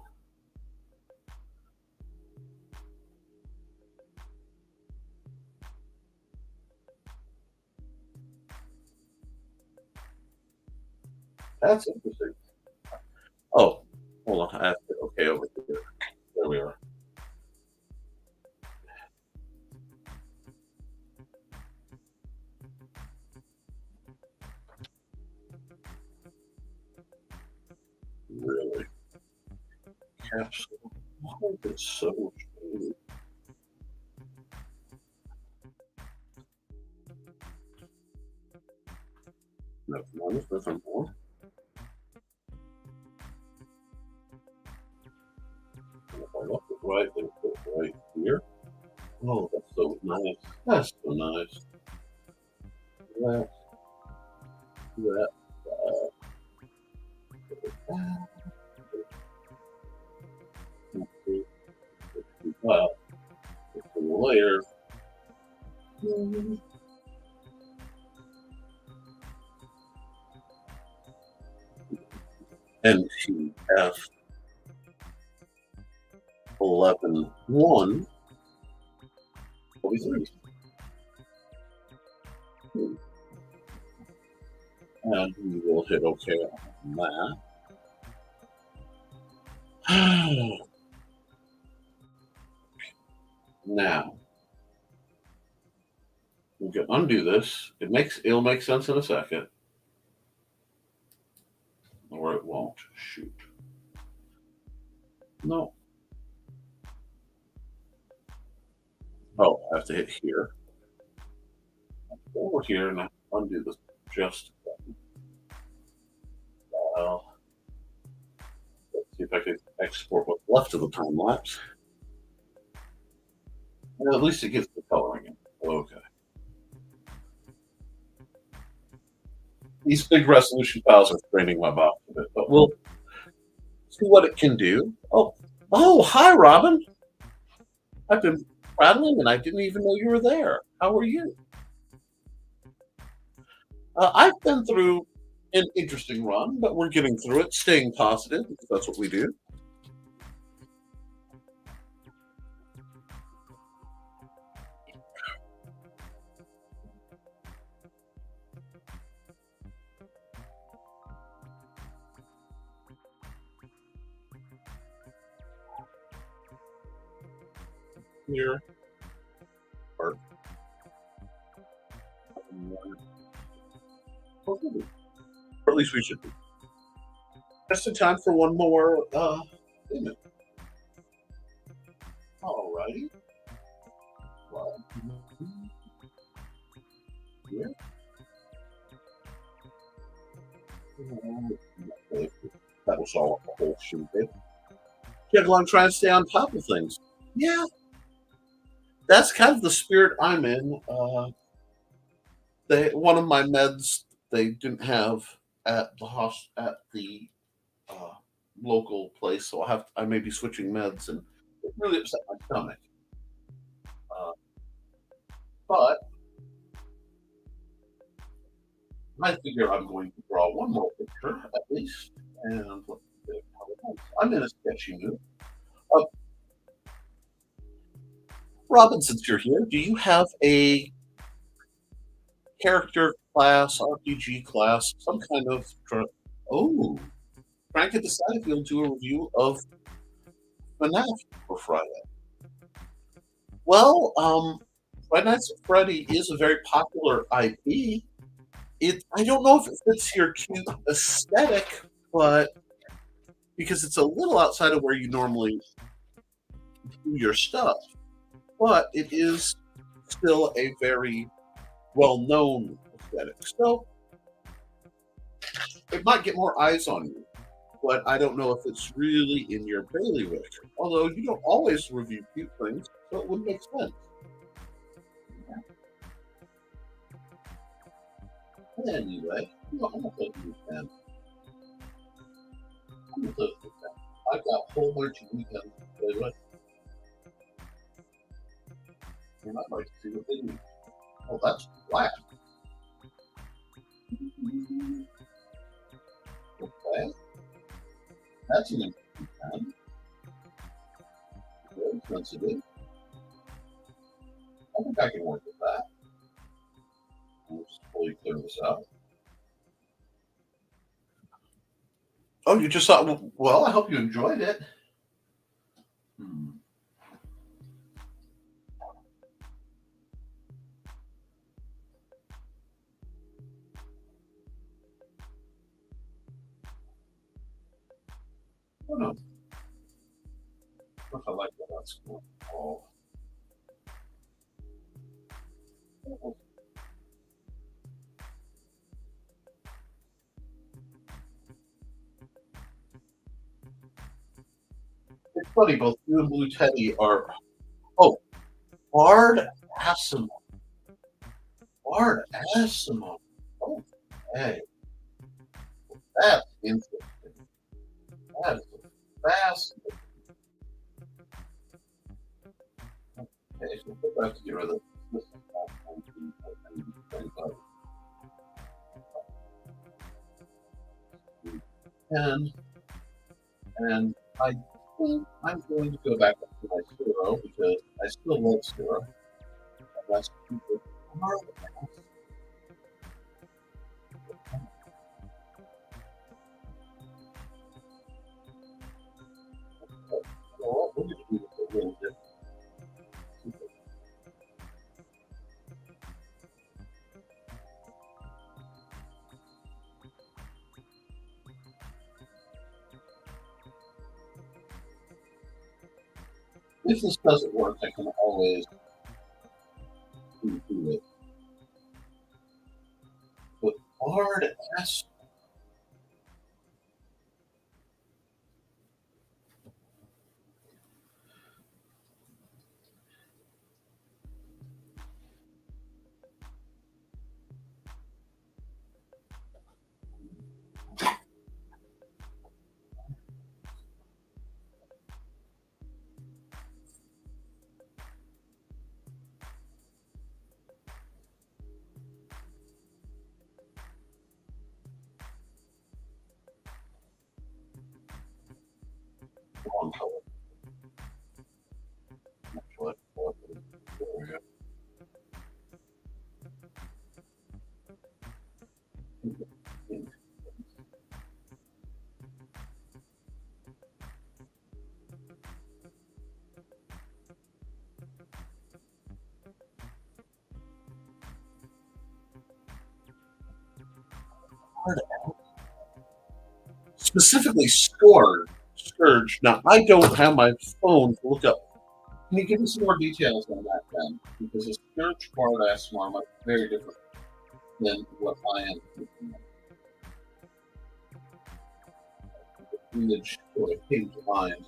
That's interesting. Oh, hold on. I have to hit OK over here. There we are. Really? Capsule. Oh, it's so strange. Nothing more. And if I look it right, then put it right here. Oh, that's so nice. That's so nice. That, that, that. Wow. It's a layer. NTF 11.1 43. And we will hit OK on that. Now we can undo this. It'll make sense in a second. Or it won't. Shoot. No. Oh, I have to hit here. Over here and I undo this just well. Let's see if I can export what's left of the time lapse. Well, at least it gives the coloring in. Okay. These big resolution files are straining my box a bit, but we'll see what it can do. Oh, hi, Robin. I've been prattling and I didn't even know you were there. How are you? I've been through an interesting run, but we're getting through it, staying positive because that's what we do. Here, or at least we should be. Just in time for one more payment. All righty. Well, yeah. That was all a whole shoot. Juggle, I'm trying to stay on top of things. Yeah, that's kind of the spirit I'm in. One of my meds they didn't have at at the uh, local place, so I may be switching meds, and it really upset my stomach. Uh, but I figure I'm going to draw one more picture at least, and let's see how it goes. I'm in a sketchy mood. Uh, Robin, since you're here, do you have a character class, RPG class, some kind of? Oh, Frank had decided we'll do a review of FNAF for Friday. Well, Five Nights at Freddy is a very popular IP. I don't know if it fits your cute aesthetic, but because it's a little outside of where you normally do your stuff, but it is still a very well known aesthetic. So it might get more eyes on you, but I don't know if it's really in your bailiwick. Although you don't always review cute things, so it would make sense. Anyway, I'm gonna put you in. I'm gonna put you in. I've got a whole bunch of weekends to play with, and I'd like to see what they do. Oh, that's flat. Okay, that's an interesting pen. Very sensitive. I think I can work with that. We'll just fully clear this out. Oh, you just thought, well, I hope you enjoyed it. Hmm. Oh, no. If I like that, that's cool. Oh. It's funny, both you and Blue Teddy are. Oh, Bard Asimov. Bard Asimov. Oh, hey, that's interesting. That is fascinating. Okay, so we'll have to get rid of this. And and I think I'm going to go back up to my Zero because I still love Zero. And that's people. We're going to do this a little bit. If this doesn't work, I can always do it. But Bard S. Wrong color. There we go. Specifically Scourge. Now, I don't have my phone to look up. Can you give me some more details on that then? Because a Scourge Bard ASMR might be very different than what I am thinking of. The image sort of came to mind.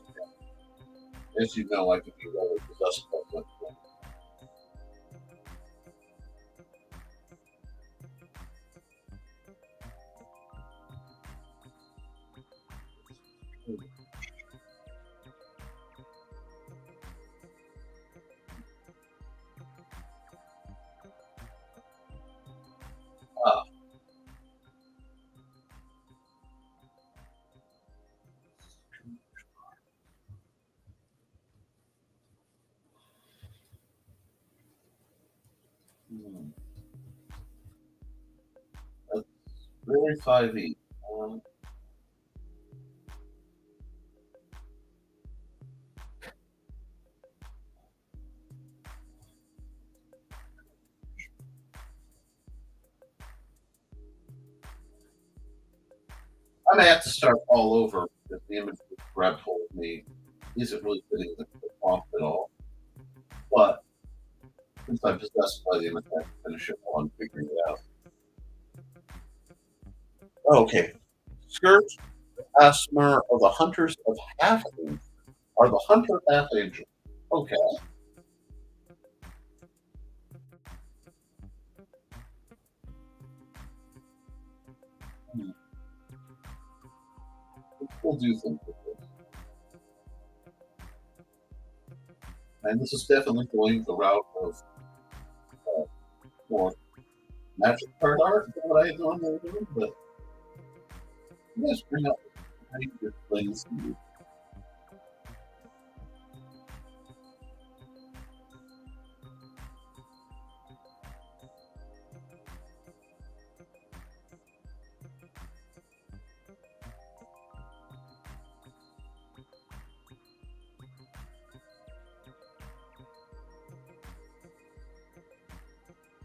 As you know, I can be rather possessed by that thing. Ah, hmm. That's very 5e. Um, I may have to start all over because the image that grabbed hold of me isn't really fitting the prompt at all. But since I'm possessed by the image, I can finish it while I'm figuring it out. Okay. Scourge, Asmer are the hunters of half are the hunter half angel. Okay. Hmm. We'll do things with this. And this is definitely going the route of more magic card art than what I normally do, but you guys bring up pretty good things.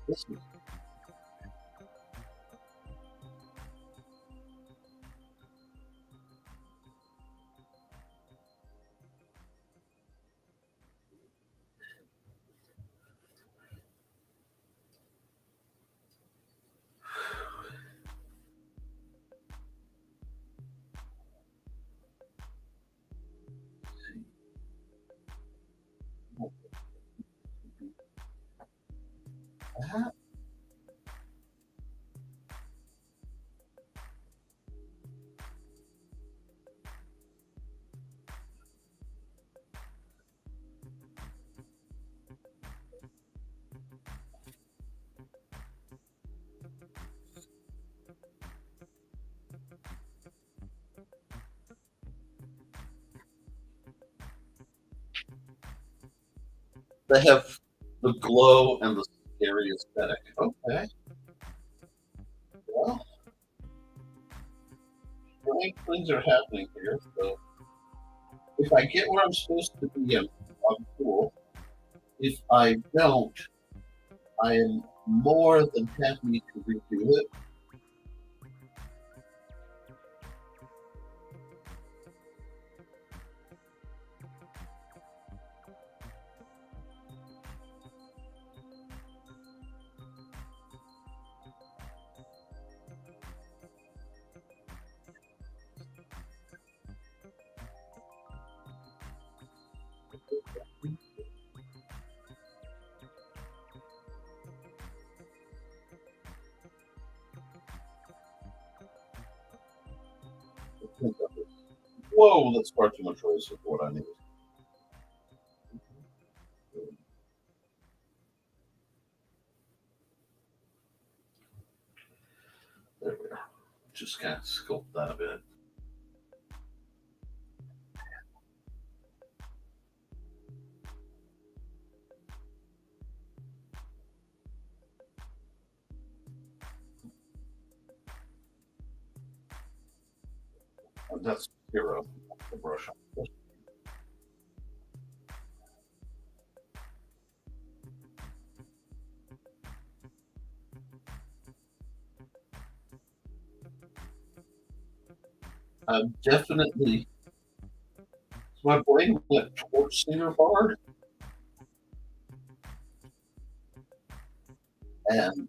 This is that. They have the glow and the scary aesthetic. Okay. Well, strange things are happening here. So if I get where I'm supposed to be, I'm cool. If I don't, I am more than happy to redo it. Whoa, that's far too much race for what I need. There we are. Just kind of sculpt that a bit. And that's zero. The brush on. I'm definitely. My brain went towards Singer Bard, and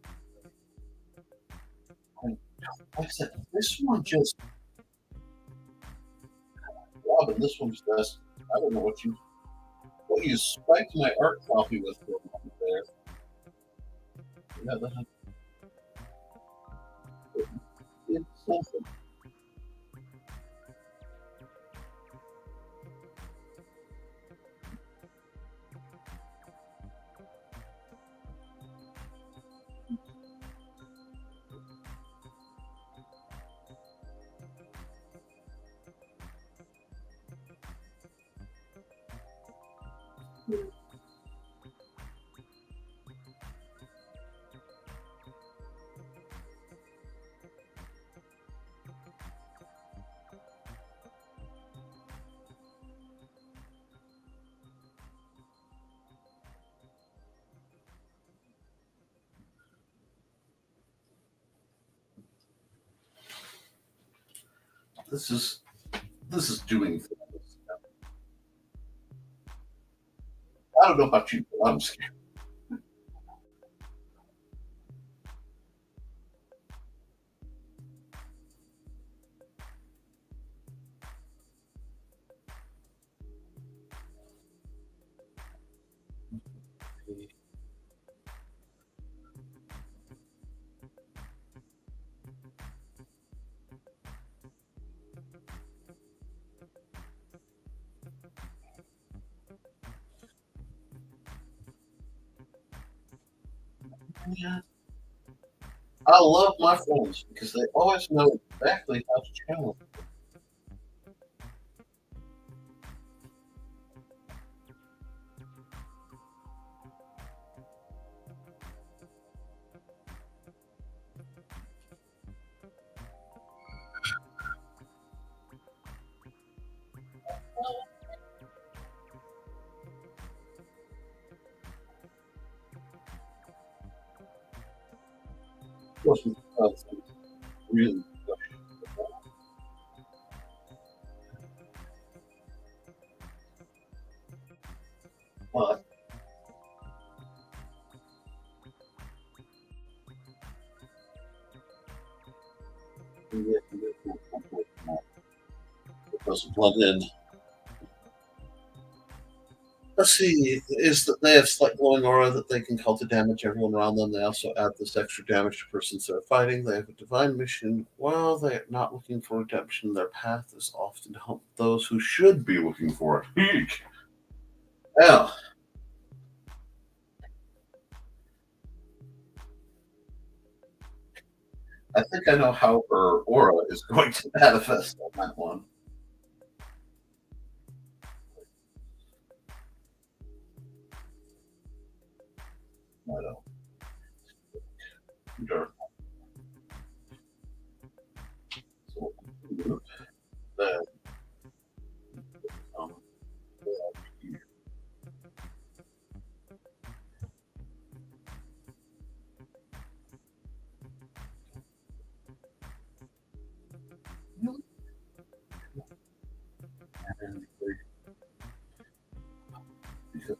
I, like I said, this one just. Robin, this one's best. I don't know what you spiked my art copy with for a moment there. Yeah, it's something. This is this is doing things. I don't know about you, but I'm scared. Yeah. I love my friends because they always know exactly how to challenge. Of course, we really but it doesn't blend in. Let's see, is that they have slight glowing aura that they can call to damage everyone around them. They also add this extra damage to persons they're fighting. They have a divine mission. While they are not looking for redemption, their path is often to help those who should be looking for it. Eek. Now, I think I know how her aura is going to manifest on that one. I don't know. So, then, um, and because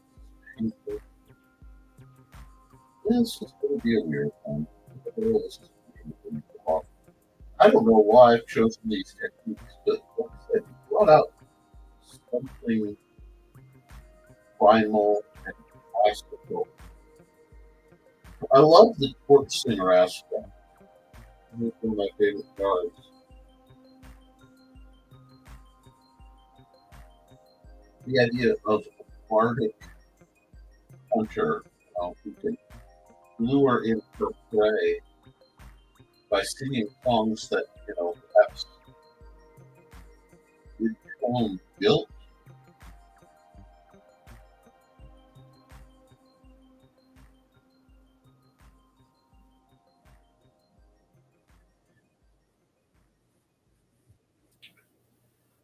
this is going to be a weird one. I don't know why I've chosen these techniques, but like I said, you brought out something primal and classical. I love the court singer aspect. It's one of my favorite cards. The idea of a bardic hunter, who can lure in her prey by singing songs that, perhaps with your own guilt.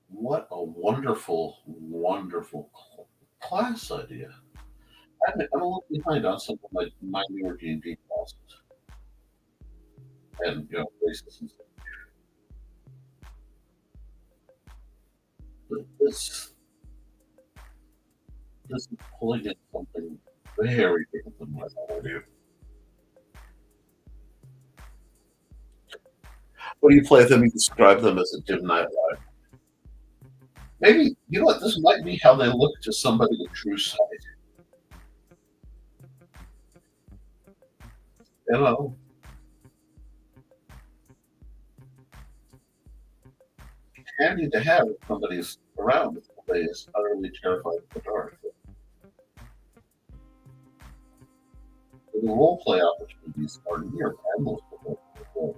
What a wonderful, wonderful class idea. I'm a little behind on some of my newer D&D classes and, races and stuff. But this is pulling in something very different than what I do. What do you play them? You describe them as a dim night light. Maybe, you know what, this might be how they look to somebody with true sight. You know, handy to have if somebody's around if somebody is utterly terrified of the dark. The role play opportunities are near endless with that.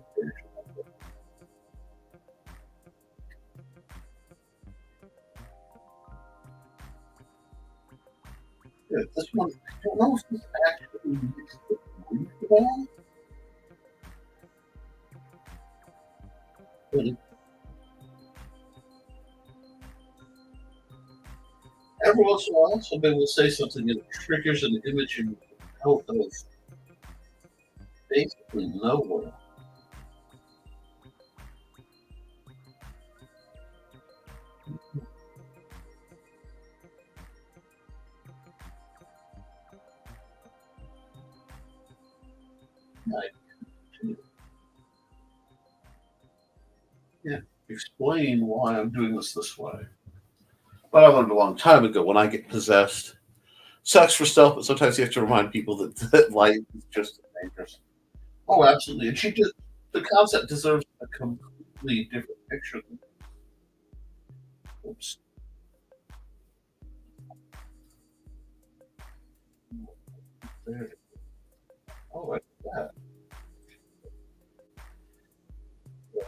Yeah, this one, I don't know if this actually makes the brief at all, but every once in a while somebody will say something that triggers an image out of basically nowhere. I can't explain why I'm doing this way. But I learned a long time ago when I get possessed, sucks for stealth, but sometimes you have to remind people that light is just as dangerous. Oh, absolutely. And the concept deserves a completely different picture. Oops. There. Oh,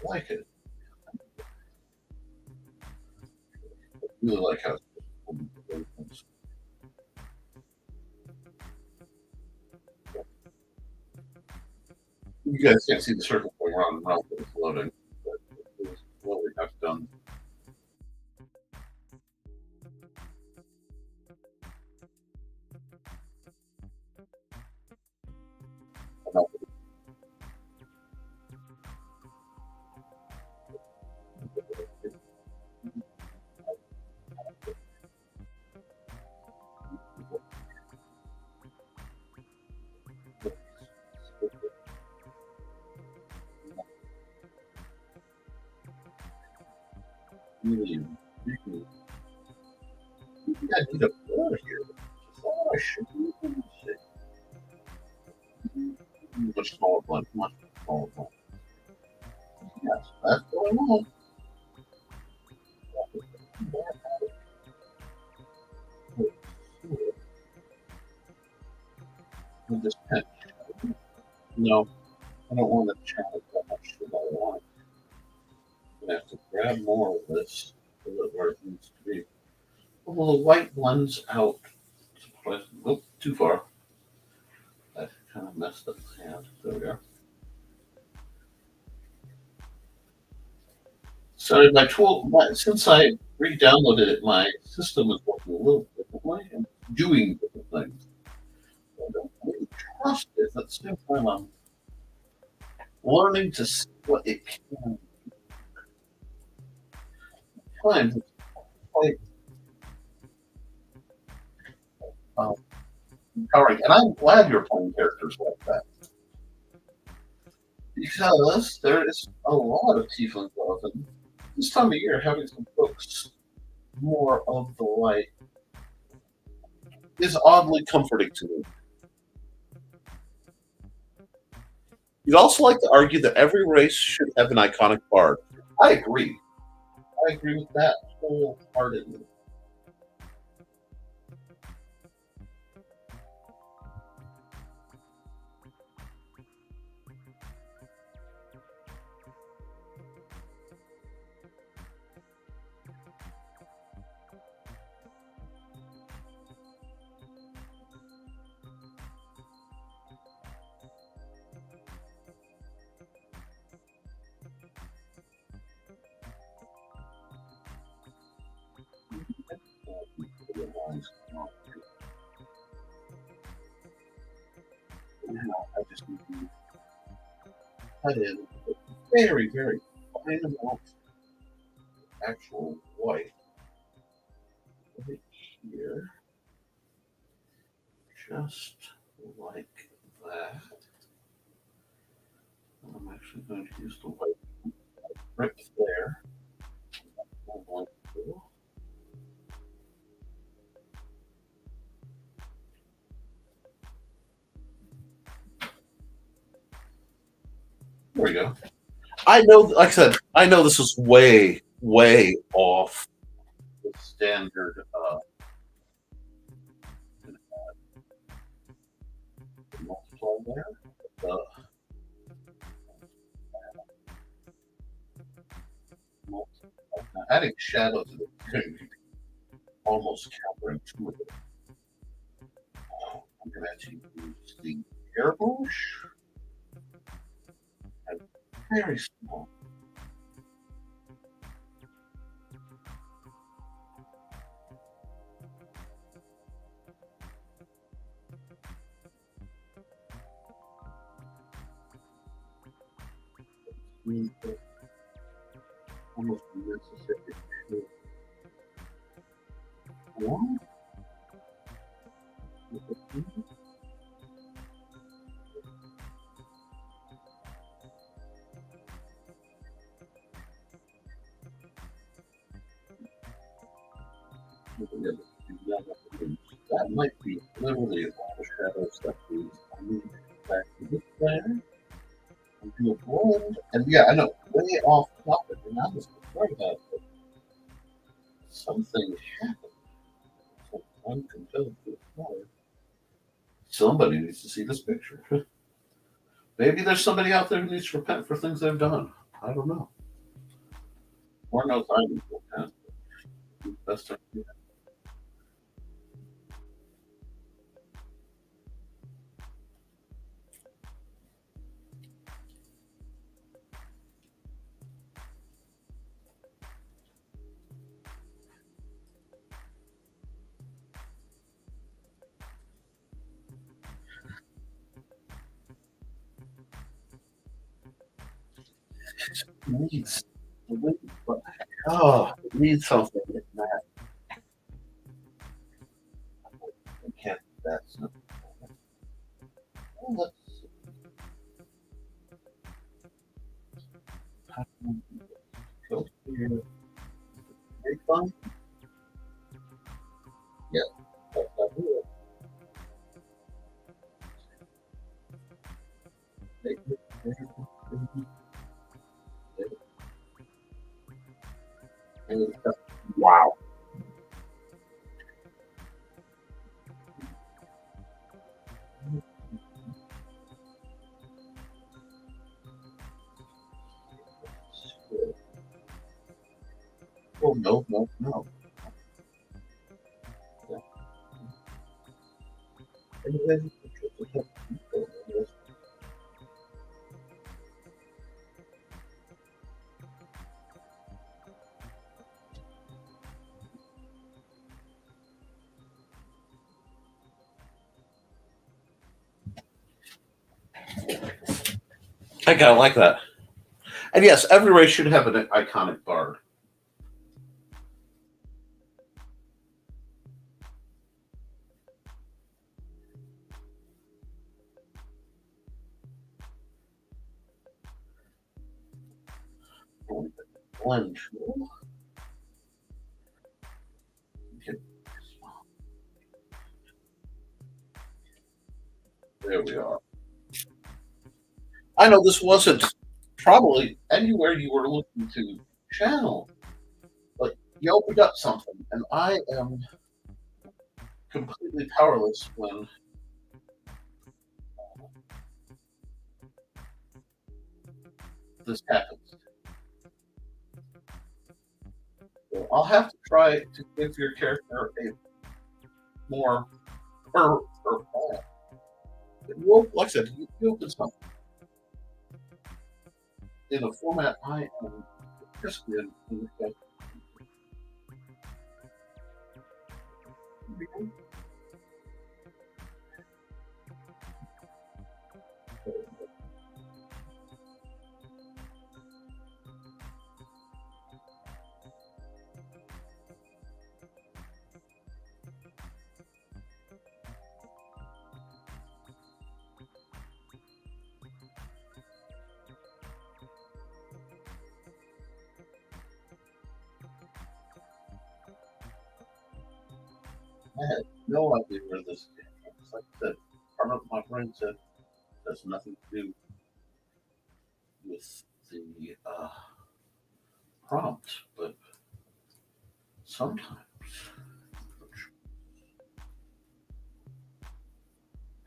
like it. I really like how you guys can't see the circle going around and around, but it's loading. But it's what we have done. Really, really, I need a blur here. Oh, I should be able to see. Much smaller one, much smaller one. Yes, that's what I want. With this pen. No, I don't want to challenge that much to my line. I'm gonna have to grab more of this to it where it needs to be. Well, the white blends out. Oh, too far. That kind of messed up the hand. There we are. Sorry, since I re-downloaded it, my system is working a little differently and doing different things. I don't really trust it. At the same time, I'm learning to see what it can find. It's quite um, empowering, and I'm glad you're playing characters like that because there is a lot of tiefling growth, and this time of year, having some folks more of the light is oddly comforting to me. You'd also like to argue that every race should have an iconic bard. I agree. I agree with that wholeheartedly. Now I just need to cut in a very, very fine amount of actual white right here, just like that. I'm actually going to use the white right there. I'm going to There we go. I know, like I said, I know this is way, way off the standard multiplier there. The adding shadows is going to be almost counterintuitive. I'm going to use the airbrush. And very small. Almost Mississippi. One. That might be literally all the shadows that we need back to this there and do a blend. And yeah, I know, way off topic, and I was afraid about it. Something happened. Some uncontrolled fire. Somebody needs to see this picture. Maybe there's somebody out there who needs to repent for things they've done. I don't know. Lord knows I need more pen. Best I can. It needs, it needs something in that. I can't do that. So, well, let's go here. Refund? Yeah, that's not here. Make it, make it, make it, and it's just- wow. Oh, no, no, no. Yeah. And then it's just a- I kind of like that. And yes, every race should have an iconic bard. Blend. There we are. I know this wasn't probably anywhere you were looking to channel, but you opened up something, and I am completely powerless when this happens. So I'll have to try to give your character a more or well, like I said, you open something in a format I am interested in. I had no idea where this came from. It's like I said, part of my brain said has nothing to do with the prompt, but sometimes,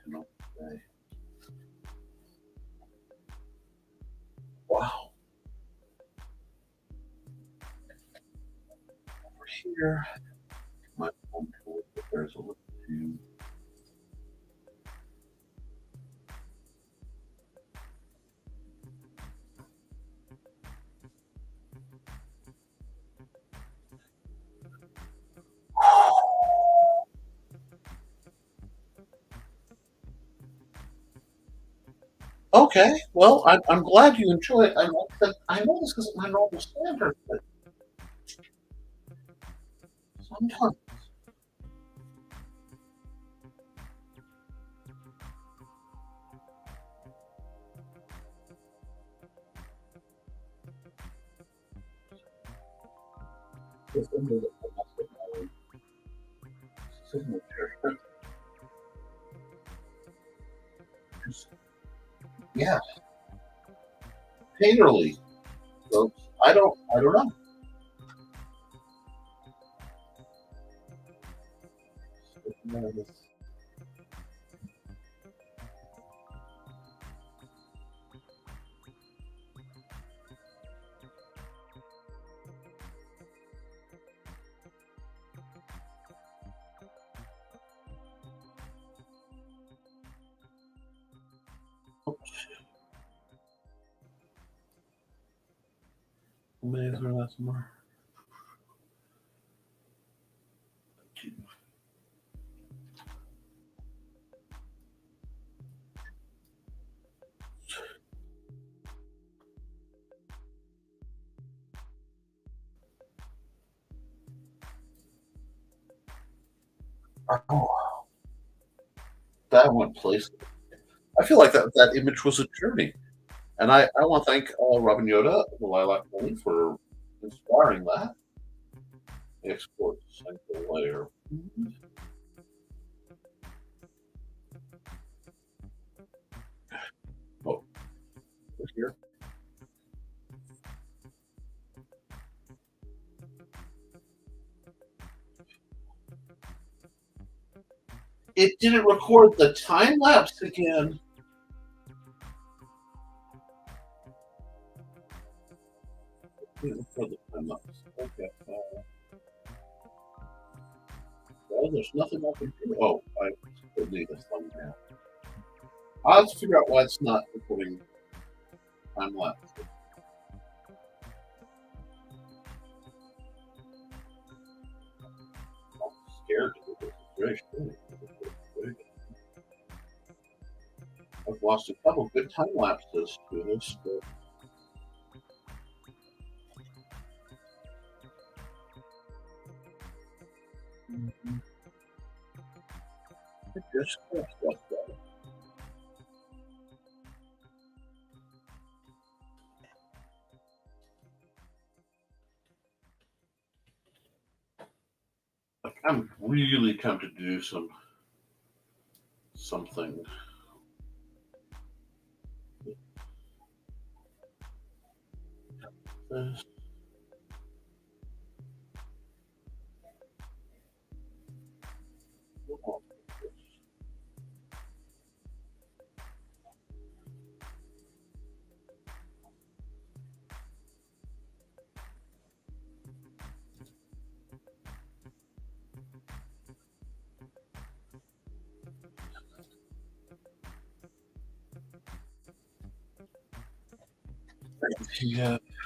you know, I, wow, over here, my phone tool, but there's a little too. Okay, well, I'm glad you enjoy it. I know this isn't my normal standard, but sometimes it's under the my signature. Yeah, painterly. So I don't know. May I throw that some more? Oh, that one place. I feel like that image was a journey. And I want to thank Robin Yoda, the Lilac Bunny, for inspiring that. Export single layer. Oh, here. It didn't record the time lapse again. It didn't record the time lapse. Okay. Well, there's nothing I can do. Oh, I could need a thumbnail. I'll have to figure out why it's not recording time lapse. I'm scared to do this. It's very scary. I've lost a couple good time lapses to this. But... I just crashed that. I'm really tempted to do something. This. Yeah. I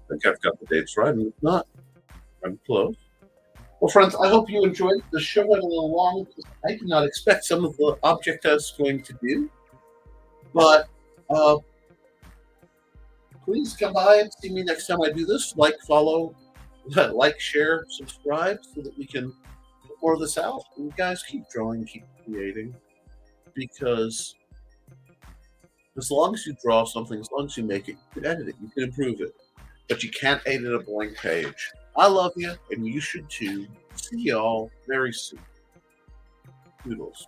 think I've got the dates right, and if not, I'm close. Well, friends, I hope you enjoyed. The show went a little long because I did not expect some of the object I was going to do. But please come by and see me next time I do this. Like, follow, like, share, subscribe so that we can pour this out. And guys, keep drawing, keep creating. Because as long as you draw something, as long as you make it, you can edit it, you can improve it. But you can't edit a blank page. I love you, and you should too. See y'all very soon. Doodles.